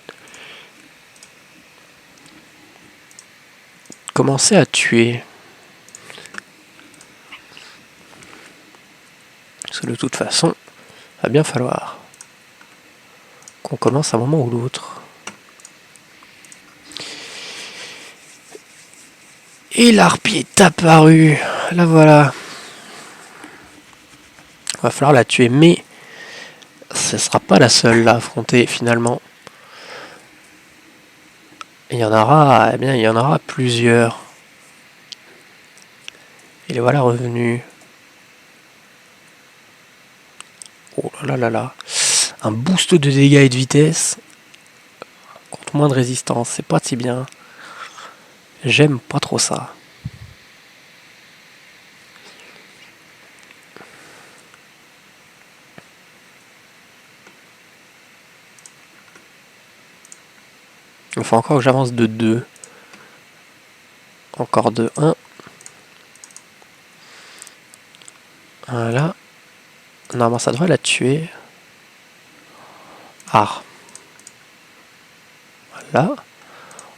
Commencer à tuer. Parce que de toute façon, va bien falloir qu'on commence à un moment ou l'autre. Et l'harpie est apparue. La voilà. Va falloir la tuer, mais ce sera pas la seule à affronter finalement. Il y en aura, eh bien, il y en aura plusieurs. Et les voilà revenus. Oh là là là là. Un boost de dégâts et de vitesse contre moins de résistance, c'est pas si bien. J'aime pas trop ça. Il faut encore que j'avance de 2. Encore de 1. Voilà. Normalement ça devrait la tuer. Ah. Voilà.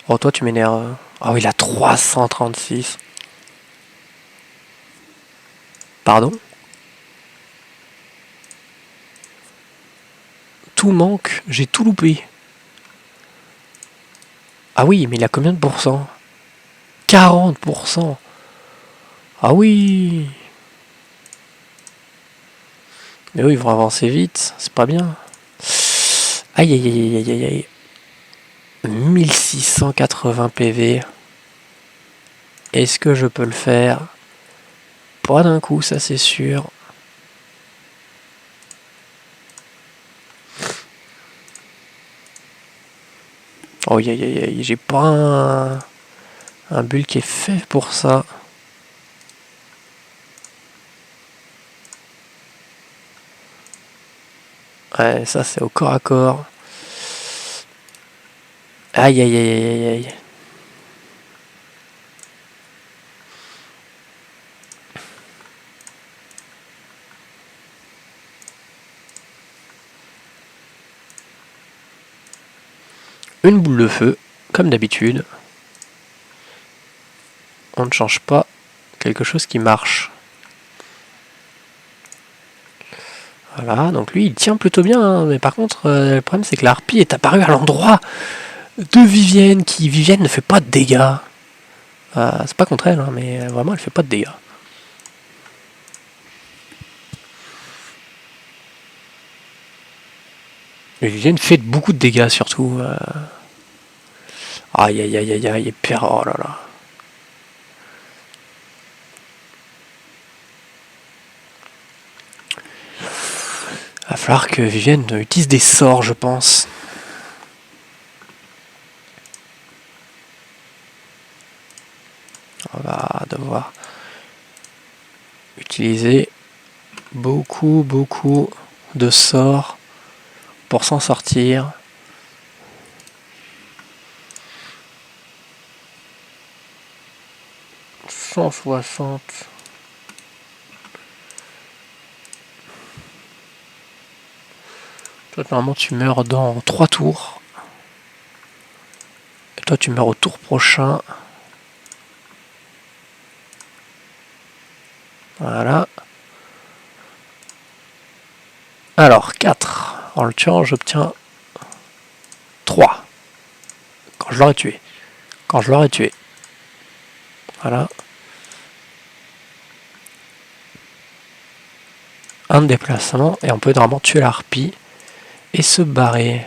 Oh toi tu m'énerves. Ah oui, il a 336. Pardon? Tout manque, j'ai tout loupé. Ah oui, mais il a combien de pourcents? 40%. Ah oui. Mais oui, ils vont avancer vite, c'est pas bien. Aïe aïe aïe aïe aïe aïe. 1680 PV. Est-ce que je peux le faire? Pas d'un coup, ça c'est sûr. Oh aïe aïe aïe, j'ai pas un build qui est fait pour ça. Ouais, ça c'est au corps à corps. Aïe aïe aïe aïe aïe. Une boule de feu, comme d'habitude. On ne change pas quelque chose qui marche. Voilà, donc lui il tient plutôt bien, hein, mais par contre le problème c'est que la harpie est apparue à l'endroit de Vivienne, qui Vivienne ne fait pas de dégâts. C'est pas contre elle, hein, mais vraiment elle fait pas de dégâts. Mais Vivienne fait beaucoup de dégâts surtout. Aïe aïe aïe aïe aïe, père, oh là là. Il va falloir que Vivienne utilise des sorts, je pense. On va devoir utiliser beaucoup de sorts pour s'en sortir. « 160. Toi, normalement, tu meurs dans 3 tours. Et toi, tu meurs au tour prochain. Voilà. Alors, 4. En le tuant, j'obtiens 3. Quand je l'aurai tué. Quand je l'aurai tué. Voilà. Un de déplacement. Et on peut normalement tuer la harpie. Et se barrer.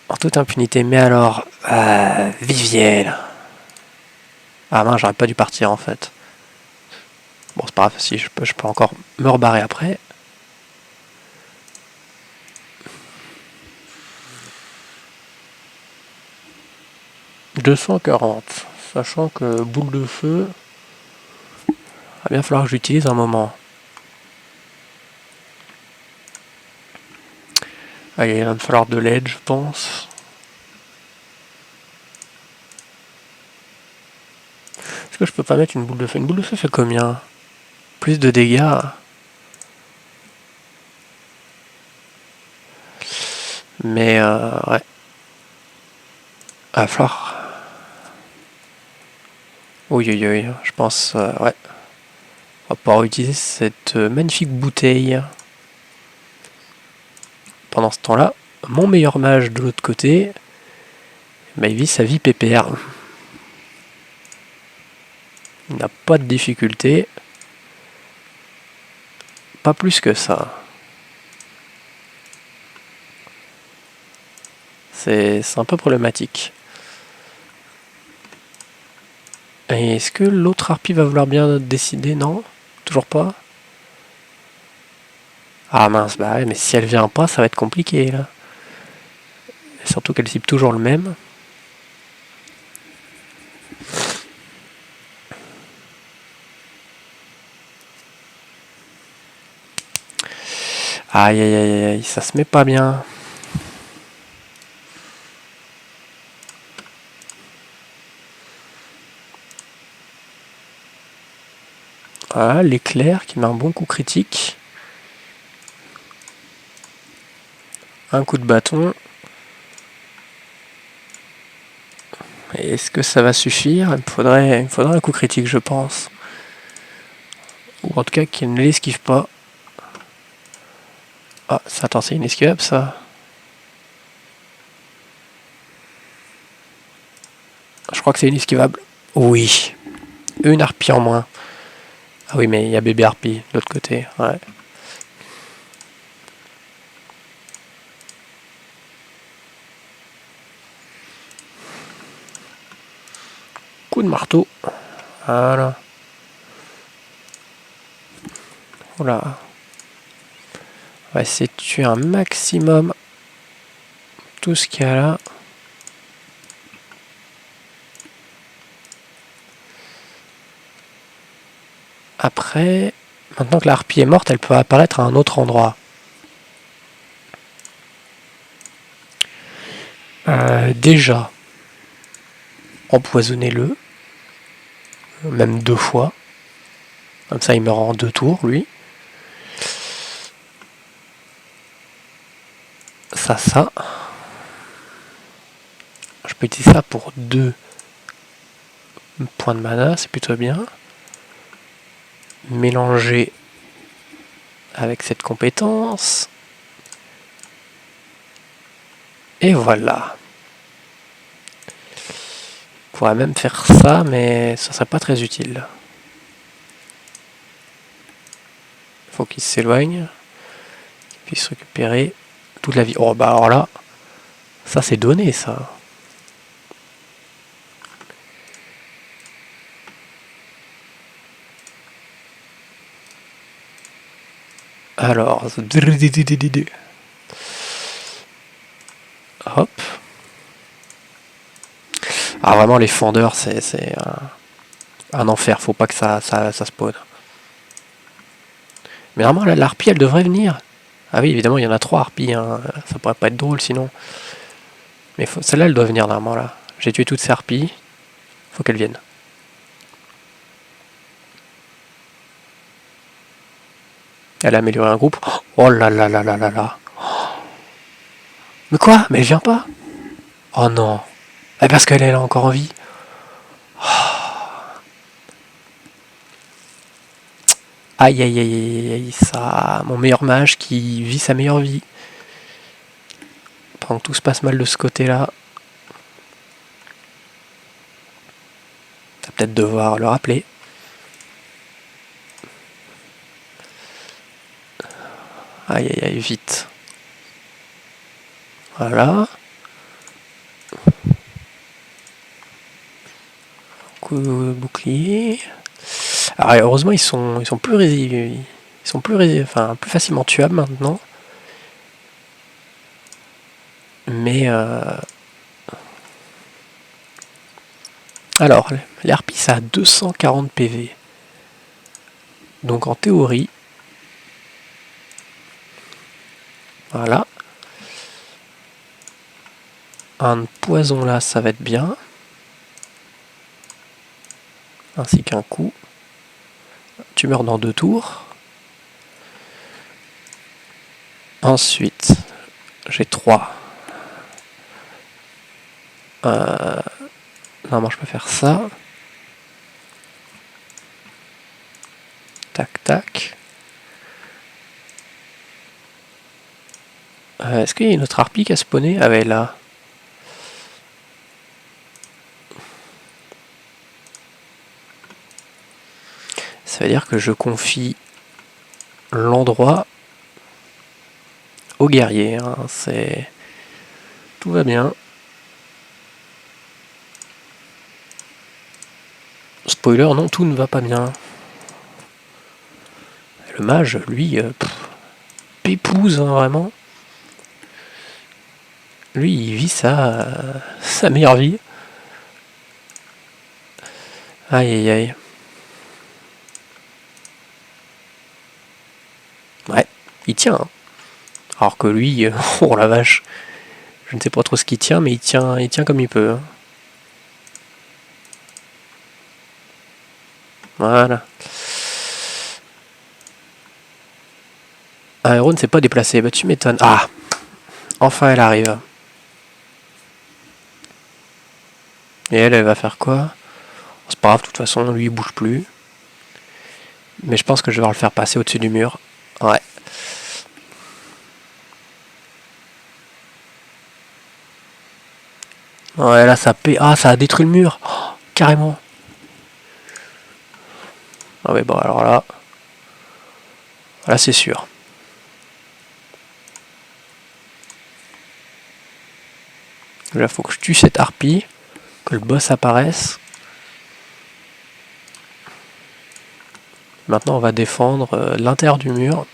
En toute impunité. Mais alors, Vivienne. Ah mince, j'aurais pas dû partir en fait. Bon, c'est pas grave, si je peux encore me rebarrer après. « 240. Sachant que boule de feu, il va bien falloir que j'utilise un moment. Allez, il va me falloir de l'aide, je pense. Est-ce que je peux pas mettre une boule de feu? Une boule de feu fait combien? Plus de dégâts. Mais ouais. Il va falloir. Oui, je pense, ouais. On va pouvoir utiliser cette magnifique bouteille. Pendant ce temps-là, mon meilleur mage de l'autre côté, bah, il vit sa vie pépère. Il n'a pas de difficulté. Pas plus que ça. C'est un peu problématique. Et est-ce que l'autre harpie va vouloir bien décider? Non? Toujours pas? Ah mince, bah ouais, mais si elle vient pas, ça va être compliqué là. Et surtout qu'elle cible toujours le même. Aïe aïe aïe aïe, ça se met pas bien. Voilà, l'éclair qui met un bon coup critique. Un coup de bâton. Est-ce que ça va suffire? Il me faudrait un coup critique, je pense. Ou en tout cas qu'il ne l'esquive pas. Ah, attends, c'est inesquivable ça. Je crois que c'est inesquivable. Oui. Une harpie en moins. Ah oui, mais il y a bébé harpie de l'autre côté. Ouais. Coup de marteau. Voilà. Oula. On va essayer de tuer un maximum tout ce qu'il y a là. Après, maintenant que la harpie est morte, elle peut apparaître à un autre endroit. Déjà, empoisonnez-le. Même 2 fois. Comme ça, il meurt en 2 tours, lui. Ça. Je peux utiliser ça pour 2 points de mana, c'est plutôt bien. Mélanger avec cette compétence. Et voilà. On pourrait même faire ça, mais ça serait pas très utile. Faut qu'il s'éloigne, qu'il puisse récupérer toute la vie. Oh bah alors là, ça c'est donné ça. Alors, hop. Ah vraiment les fendeurs c'est un enfer, faut pas que ça spawn. Mais normalement là, l'harpie elle devrait venir. Ah oui évidemment il y en a 3 harpies, hein. Ça pourrait pas être drôle sinon. Mais celle-là elle doit venir normalement là. J'ai tué toutes ces harpies, faut qu'elles viennent. Elle a amélioré un groupe. Oh là là là là là là. Mais quoi? Mais elle vient pas? Oh non. Eh parce qu'elle est là encore en vie. Aïe aïe aïe aïe aïe, ça. Mon meilleur mage qui vit sa meilleure vie. Pendant que tout se passe mal de ce côté-là. Ça va peut-être devoir le rappeler. Aïe aïe aïe, vite. Voilà. Coup de bouclier. Alors heureusement ils sont plus résilients. Ils sont plus facilement tuables maintenant. Mais alors, les harpies ça a 240 PV. Donc en théorie, voilà. Un poison là, ça va être bien. Ainsi qu'un coup. Tu meurs dans 2 tours. Ensuite, j'ai 3. Normalement, je peux faire ça. Tac, tac. Est-ce qu'il y a une autre harpie qui a spawné? Ah ouais, là. Ça veut dire que je confie l'endroit aux guerriers. Hein. Tout va bien. Spoiler, non, tout ne va pas bien. Le mage, lui, pépouze, hein, vraiment. Lui, il vit sa meilleure vie. Aïe, aïe, aïe. Ouais, il tient. Hein. Alors que lui, oh la vache. Je ne sais pas trop ce qu'il tient, mais il tient comme il peut. Hein. Voilà. Un héros ne s'est pas déplacé. Bah tu m'étonnes. Ah, enfin elle arrive. Et elle va faire quoi? C'est pas grave, de toute façon, lui il bouge plus. Mais je pense que je vais devoir le faire passer au-dessus du mur. Ouais. Ouais, là ça paie. Ah, ça a détruit le mur. Oh, carrément. Ah ouais, bon, alors là. Là, c'est sûr. Là, faut que je tue cette harpie. Que le boss apparaisse. Maintenant, on va défendre l'intérieur du mur.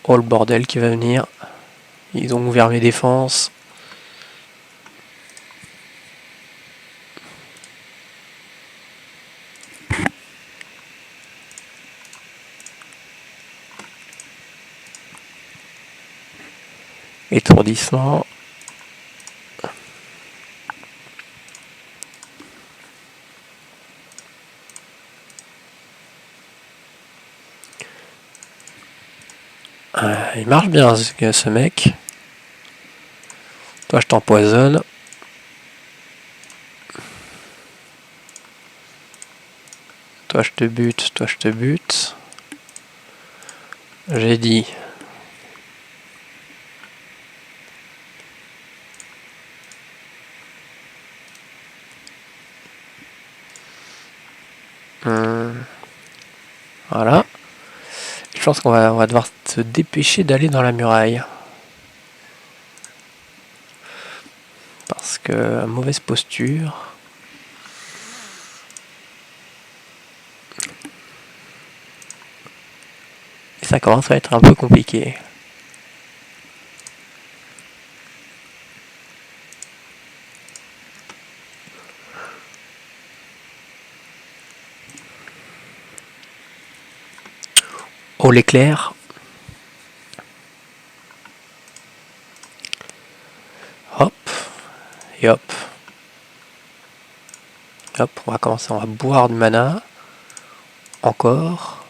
Oh, le bordel qui va venir. Ils ont ouvert mes défenses. Étourdissement. Il marche bien ce mec. Toi je t'empoisonne. Toi je te bute, toi je te bute. J'ai dit. Voilà. Je pense qu'on va devoir se dépêcher d'aller dans la muraille. Parce que mauvaise posture. Et ça commence à être un peu compliqué. Oh l'éclair. Hop. Et hop. Hop, on va commencer, on va boire du mana. Encore.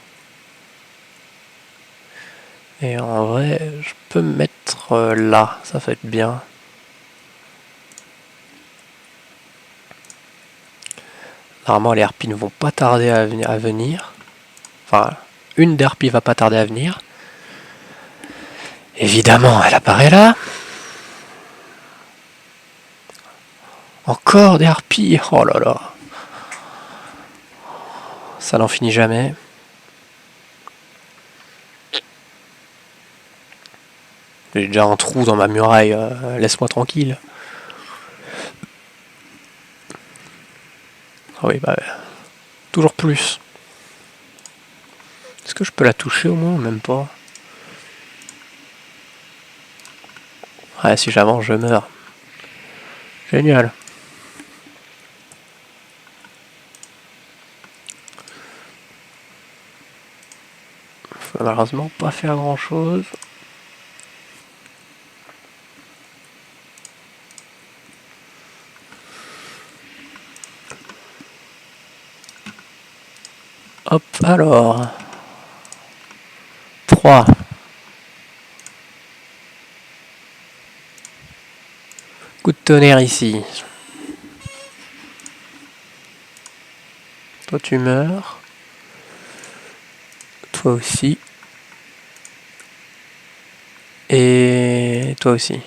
Et en vrai, je peux me mettre là, ça va être bien. Normalement, les harpies ne vont pas tarder à venir. Enfin, une des harpies va pas tarder à venir. Évidemment, elle apparaît là. Encore des harpies. Oh là là. Ça n'en finit jamais. J'ai déjà un trou dans ma muraille. Laisse-moi tranquille. Ah oui, bah... toujours plus. Est-ce que je peux la toucher au moins? Même pas. Ouais, si j'avance, je meurs. Génial. Faut malheureusement pas faire grand chose. Hop, alors. 3. Coup de tonnerre ici. Toi tu meurs. Toi aussi. Et toi aussi.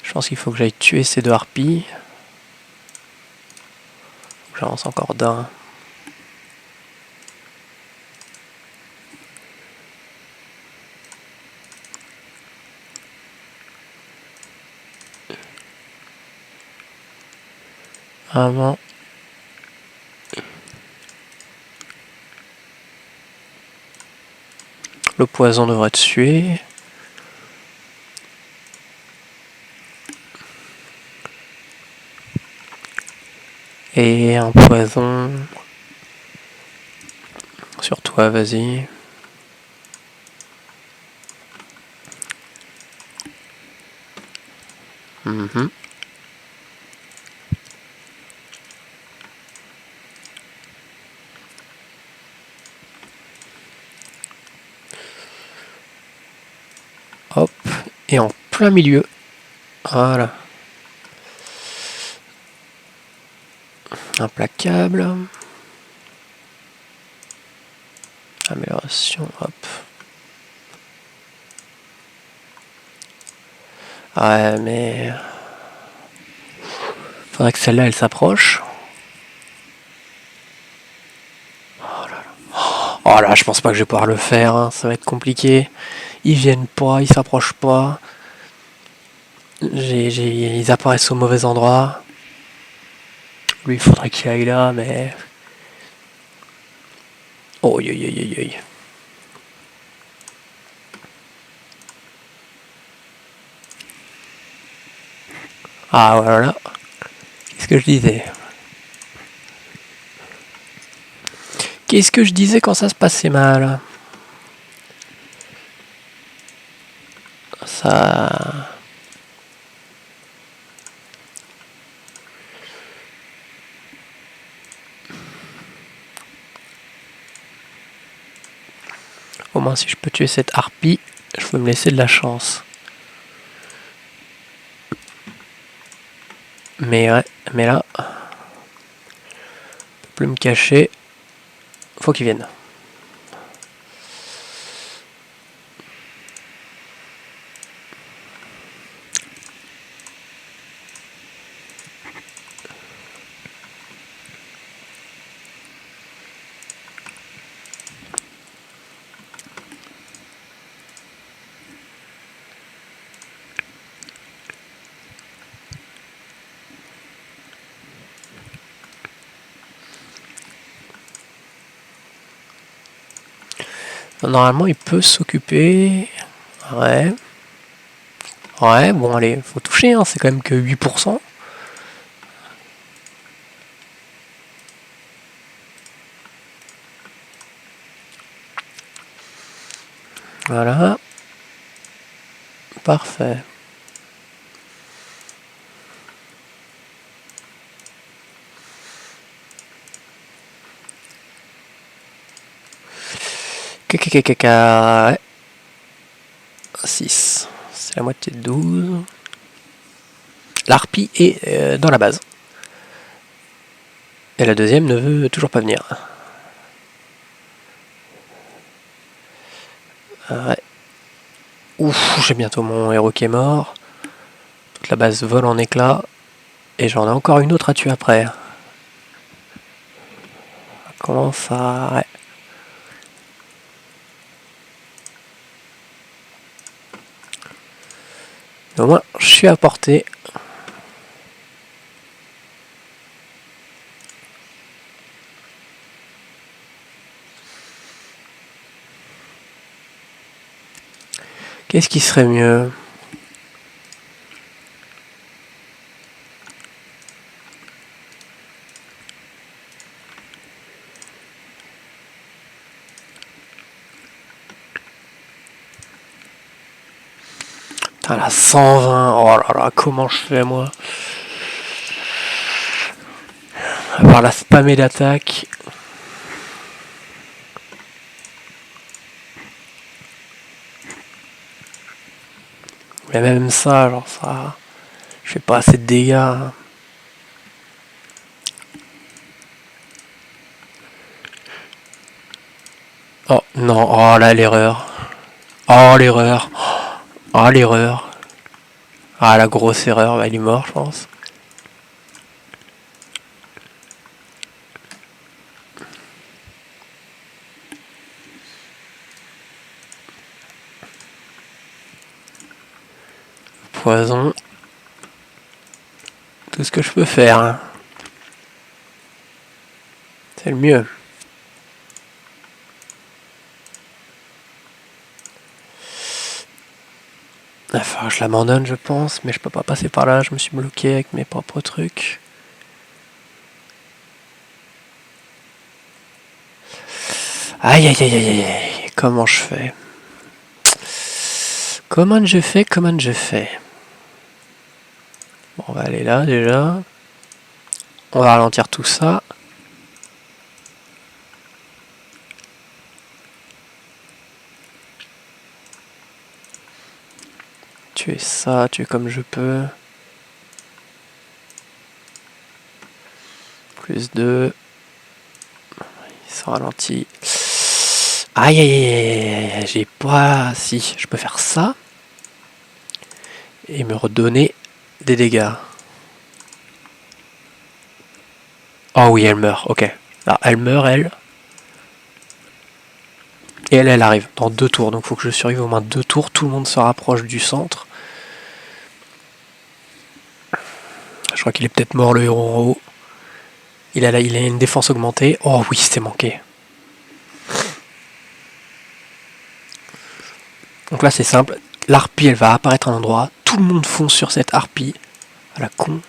Je pense qu'il faut que j'aille tuer ces deux harpies. J'avance encore d'un. Avant. Le poison devrait tuer. Et un poison. Sur toi, vas-y. Hop. Et en plein milieu. Voilà. Implacable. Amélioration, hop. Ouais, mais... faudrait que celle-là, elle s'approche. Oh là, je pense pas que je vais pouvoir le faire, hein. Ça va être compliqué. Ils viennent pas, ils s'approchent pas. Ils apparaissent au mauvais endroit. Lui, il faudrait qu'il aille là, mais... Oh, aïe, aïe, aïe, aïe. Ah, voilà. Qu'est-ce que je disais? Qu'est-ce que je disais quand ça se passait mal? Ça... Au moins, si je peux tuer cette harpie, je peux me laisser de la chance. Mais ouais, mais là, je peux plus me cacher. Faut qu'ils viennent. Normalement, il peut s'occuper. Ouais. Ouais, bon, allez, faut toucher, hein, c'est quand même que 8%. Voilà. Parfait. Ouais. 6. C'est la moitié de 12. L'harpie est dans la base. Et la deuxième ne veut toujours pas venir. Ouais. Ouf, j'ai bientôt mon héros qui est mort. Toute la base vole en éclats. Et j'en ai encore une autre à tuer après. Comment ça... Ouais. Au moins, je suis à portée. Qu'est-ce qui serait mieux? Putain, la 120. Oh là là, comment je fais moi? À part la spammer d'attaque. Mais même ça, genre ça... Je fais pas assez de dégâts. Oh non, oh là l'erreur. Oh l'erreur. Oh l'erreur. Ah la grosse erreur, bah, il est mort je pense. Poison. Tout ce que je peux faire. Hein. C'est le mieux. Il va falloir que je l'abandonne je pense, mais je peux pas passer par là, je me suis bloqué avec mes propres trucs. Aïe aïe aïe aïe aïe, comment je fais? Comment je fais? Comment je fais? Bon, on va aller là déjà. On va ralentir tout ça. Tuer ça, tuer comme je peux. Plus 2. Il se ralentit. Aïe aïe aïe aïe, j'ai pas... Si, je peux faire ça. Et me redonner des dégâts. Oh oui, elle meurt, ok. Là, elle meurt, elle. Et elle arrive dans 2 tours. Donc il faut que je survive au moins 2 tours. Tout le monde se rapproche du centre. Je crois qu'il est peut-être mort, le héros en haut. Il a une défense augmentée. Oh oui, c'était manqué. Donc là, c'est simple. L'harpie, elle va apparaître à un endroit. Tout le monde fonce sur cette harpie. À la con.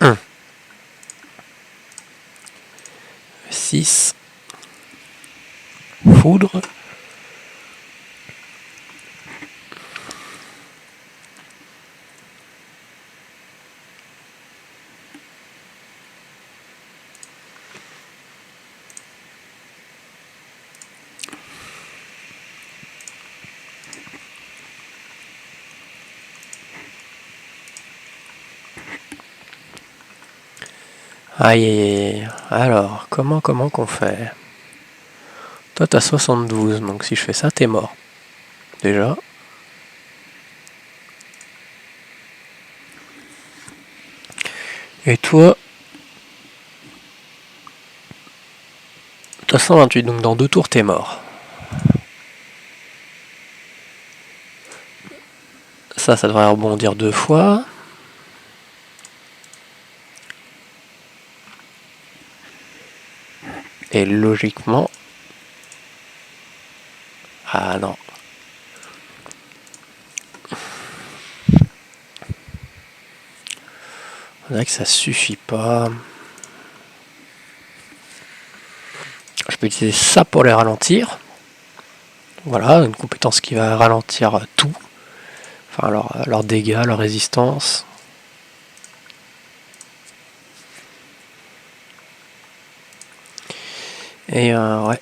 Hum. 6. Foudre. Aïe aïe aïe. Alors, comment qu'on fait? Toi t'as 72, donc si je fais ça, t'es mort. Déjà. Et toi, t'as 128, donc dans 2 tours, t'es mort. Ça devrait rebondir 2 fois. Et logiquement... Ah non. On dirait que ça suffit pas. Je peux utiliser ça pour les ralentir. Voilà, une compétence qui va ralentir tout. Enfin, leurs dégâts, leur résistance. Et ouais.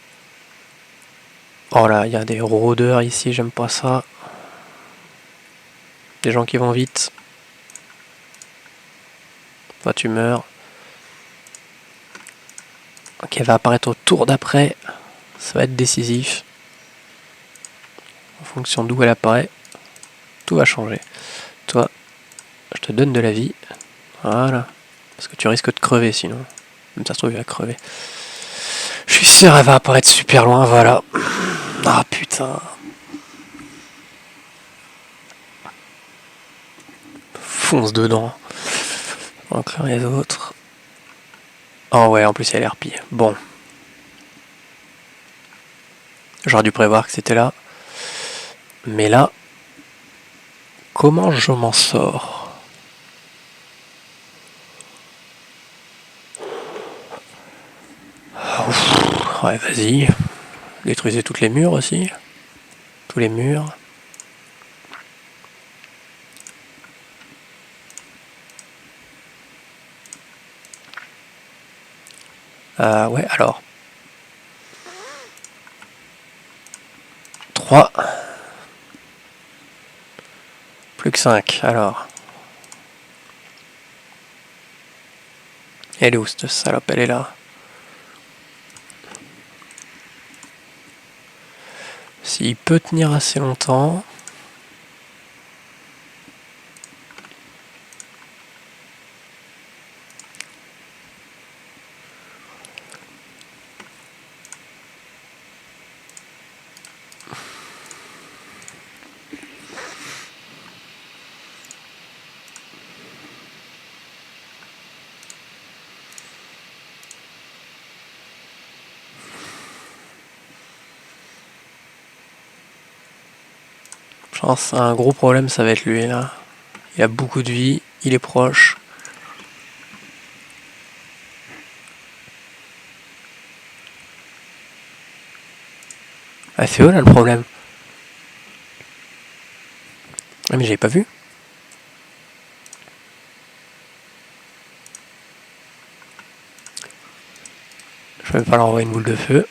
Oh là, il y a des rôdeurs ici, j'aime pas ça. Des gens qui vont vite. Toi, tu meurs. Ok, elle va apparaître au tour d'après. Ça va être décisif. En fonction d'où elle apparaît, tout va changer. Toi, je te donne de la vie. Voilà. Parce que tu risques de crever sinon. Même ça se trouve, il va crever. Je suis sûr, elle va apparaître super loin, voilà. Ah putain. Fonce dedans. Encore les autres. Oh ouais, en plus elle a l'air pire. Bon. J'aurais dû prévoir que c'était là. Mais là, comment je m'en sors? Ouais, vas-y. Détruisez toutes les murs aussi. Tous les murs. Ouais, alors. 3. Plus que 5, alors. Elle est où cette salope? Elle est là. S'il peut tenir assez longtemps... Je pense un gros problème, ça va être lui là. Il a beaucoup de vie, il est proche. Ah, c'est où là le problème? Ah mais j'avais pas vu. Je vais pas leur envoyer une boule de feu.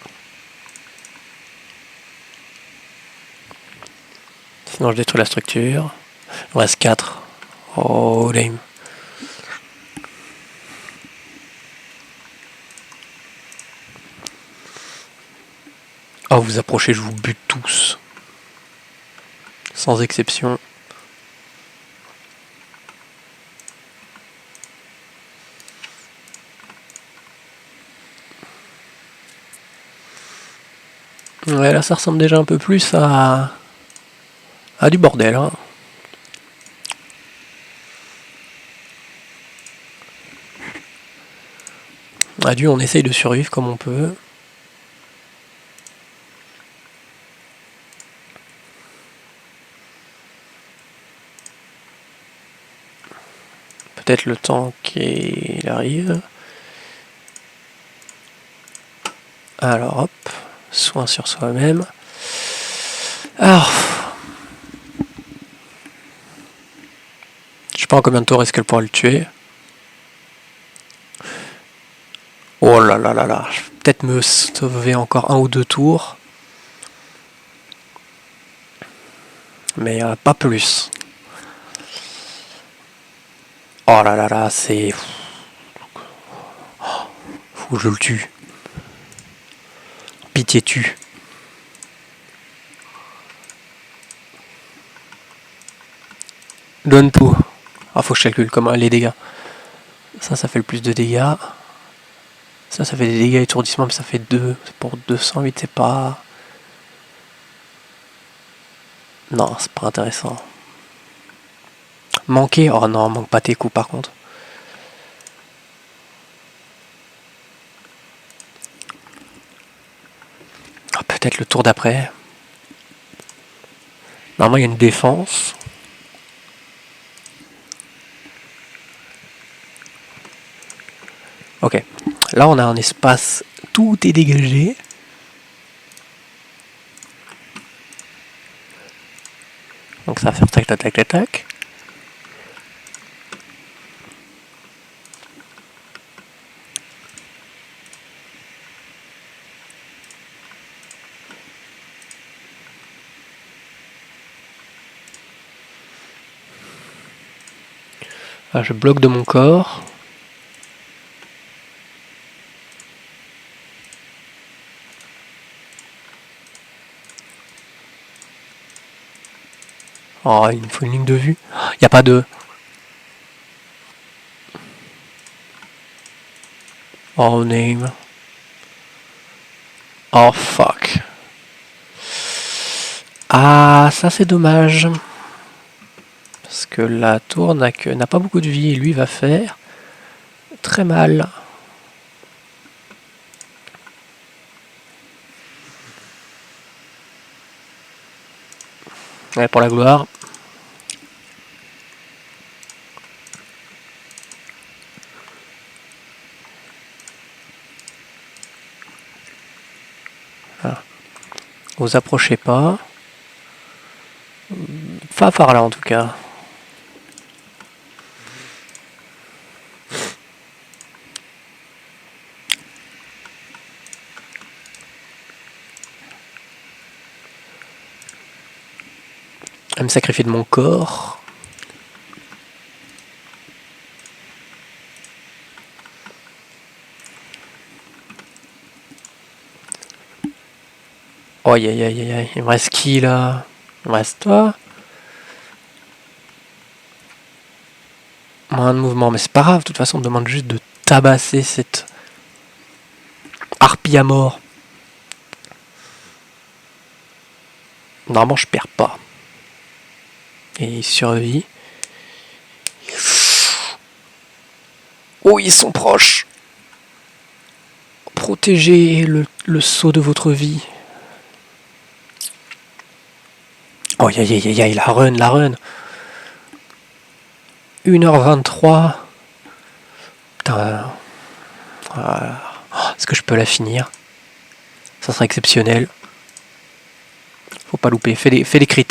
Sinon je détruis la structure. Il me reste 4. Oh lame. Oh vous approchez, je vous bute tous. Sans exception. Ouais là ça ressemble déjà un peu plus à du bordel hein. Adieu, on essaye de survivre comme on peut. Peut-être le temps qu'il arrive. Alors hop, soin sur soi-même. Alors, je sais pas en combien de tours est-ce qu'elle pourra le tuer. Oh là là là là, je vais peut-être me sauver encore 1 ou 2 tours. Mais pas plus. Oh là là là, c'est... Ou je le tue. Pitié tue. Donne tout. Ah, faut que je calcule comment les dégâts. Ça fait le plus de dégâts. Ça fait des dégâts étourdissement, mais ça fait 2. Pour 208, c'est pas... Non, c'est pas intéressant. Manquer? Oh non, manque pas tes coups par contre. Oh, peut-être le tour d'après. Normalement, il y a une défense. Ok. Là, on a un espace. Tout est dégagé. Donc ça va faire tac tac tac tac tac. Ah, je bloque de mon corps. Oh, il me faut une ligne de vue. Il n'y a pas de... Oh, name. Oh, fuck. Ah, ça c'est dommage. Parce que la tour n'a pas beaucoup de vie et lui va faire très mal. Ouais, pour la gloire. Voilà. Vous approchez pas. Pas par là en tout cas. À me sacrifier de mon corps. Oh, aïe aïe aïe aïe, il me reste qui là? Il me reste toi? Moins de mouvement, mais c'est pas grave, de toute façon on me demande juste de tabasser cette harpie à mort. Normalement je perds pas. Et il survit. Oh, ils sont proches. Protégez le saut de votre vie. Oh, aïe aïe aïe aïe, la run. 1h23. Putain. Est-ce que je peux la finir? Ça serait exceptionnel. Faut pas louper. Fais des crits.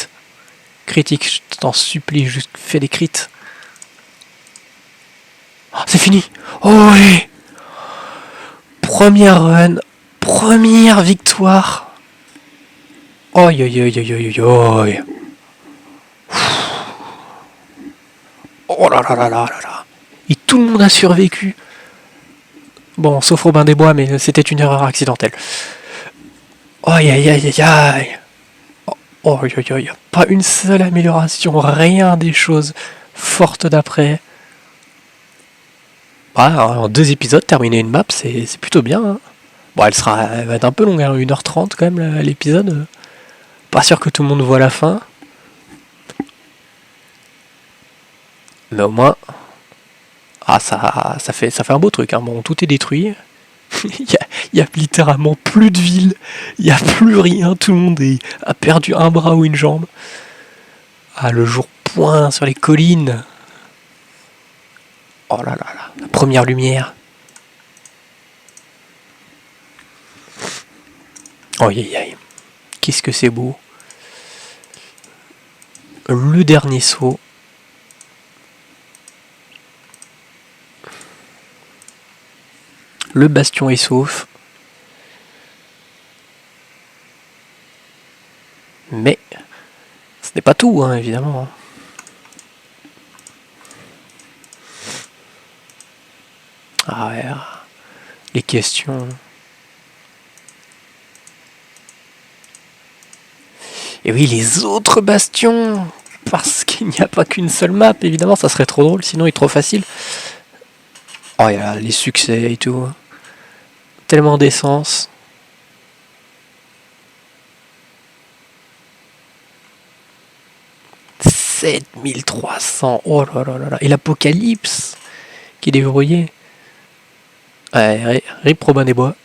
Critique, je t'en supplie, juste fais des crits. Oh, c'est fini. Oh ouais. Première run. Première victoire. Oi oi oi oi oi oi. Oh là là là là là là. Et tout le monde a survécu. Bon, sauf Robin des Bois, mais c'était une erreur accidentelle. Aïe aïe aïe aïe aïe. Oh aïe aïe aïe. Pas une seule amélioration, rien des choses fortes d'après. Ah, en 2 épisodes, terminer une map, c'est plutôt bien. Hein. Bon, elle va être un peu longue, hein, 1h30 quand même l'épisode. Pas sûr que tout le monde voit la fin. Mais au moins... Ah, ça fait un beau truc. Hein. Bon, tout est détruit. Il y a littéralement plus de ville. Il n'y a plus rien. Tout le monde a perdu un bras ou une jambe. Ah, le jour point sur les collines. Oh là là là. La première lumière. Oh aïe aïe. Qu'est-ce que c'est beau. Le dernier saut. Le bastion est sauf. Mais ce n'est pas tout, hein, évidemment. Ah ouais. les questions. Et oui, les autres bastions, parce qu'il n'y a pas qu'une seule map, évidemment, ça serait trop drôle, sinon il est trop facile. Oh, il y a les succès et tout. Tellement d'essence. « 7300 ! Oh là là là là. Et l'Apocalypse qui est déverrouillé. Ouais, Rip Robin des Bois.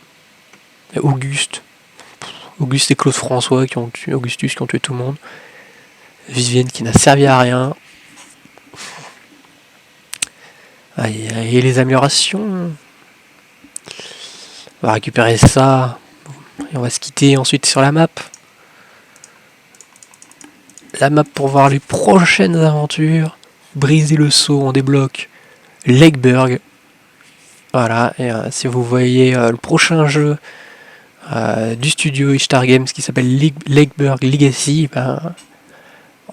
Et Auguste et Claude François qui ont tué Augustus, qui ont tué tout le monde. Vivienne qui n'a servi à rien. Et les améliorations. On va récupérer ça. Et on va se quitter ensuite sur la map. La map pour voir les prochaines aventures. Briser le seau, on débloque Lakeburg. Voilà, et si vous voyez le prochain jeu du studio Ishtar Games qui s'appelle Lakeburg Legacy, ben,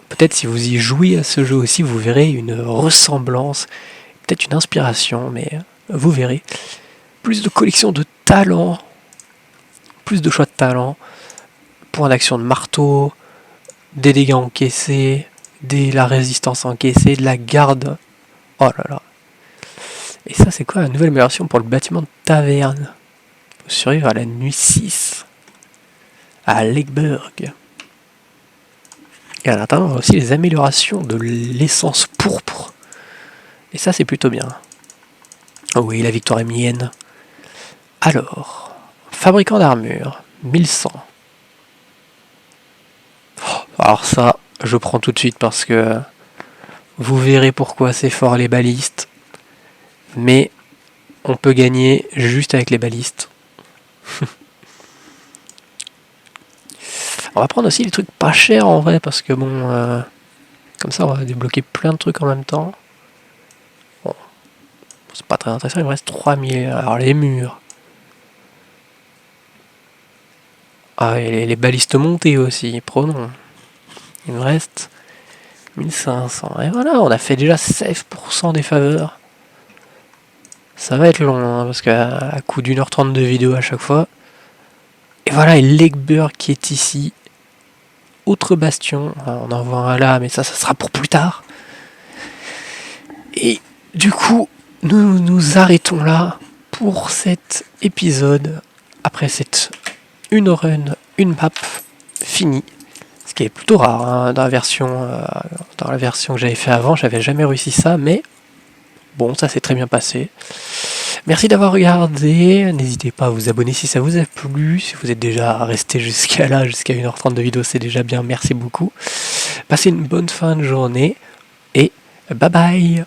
peut-être si vous y jouez à ce jeu aussi, vous verrez une ressemblance, peut-être une inspiration, mais vous verrez. Plus de collection de talents, plus de choix de talents, points d'action de marteau, des dégâts encaissés, la résistance encaissée, de la garde. Oh là là. Et ça, c'est quoi la nouvelle amélioration pour le bâtiment de taverne? Faut survivre à la nuit 6 à Lakeburg. Et à l'intérieur, on a aussi les améliorations de l'essence pourpre. Et ça, c'est plutôt bien. Oh oui, la victoire est mienne. Alors, fabricant d'armure, 1100. Alors ça, je prends tout de suite parce que vous verrez pourquoi c'est fort les balistes. Mais on peut gagner juste avec les balistes. On va prendre aussi les trucs pas chers en vrai parce que bon, comme ça on va débloquer plein de trucs en même temps. Bon, c'est pas très intéressant, il me reste 3000. Alors les murs. Ah et les balistes montées aussi, prenons. Il me reste 1500. Et voilà, on a fait déjà 16% des faveurs. Ça va être long, hein, parce qu'à coup d'1h30 de vidéo à chaque fois. Et voilà, et Lakeburg qui est ici. Autre bastion. On en voit un là, mais ça sera pour plus tard. Et du coup, nous nous arrêtons là pour cet épisode. Après cette une run, une map finie. Ce qui est plutôt rare hein, dans la version que j'avais fait avant. J'avais jamais réussi ça, mais bon, ça s'est très bien passé. Merci d'avoir regardé, n'hésitez pas à vous abonner si ça vous a plu, si vous êtes déjà resté jusqu'à là, jusqu'à 1h30 de vidéo, c'est déjà bien, merci beaucoup. Passez une bonne fin de journée et bye bye.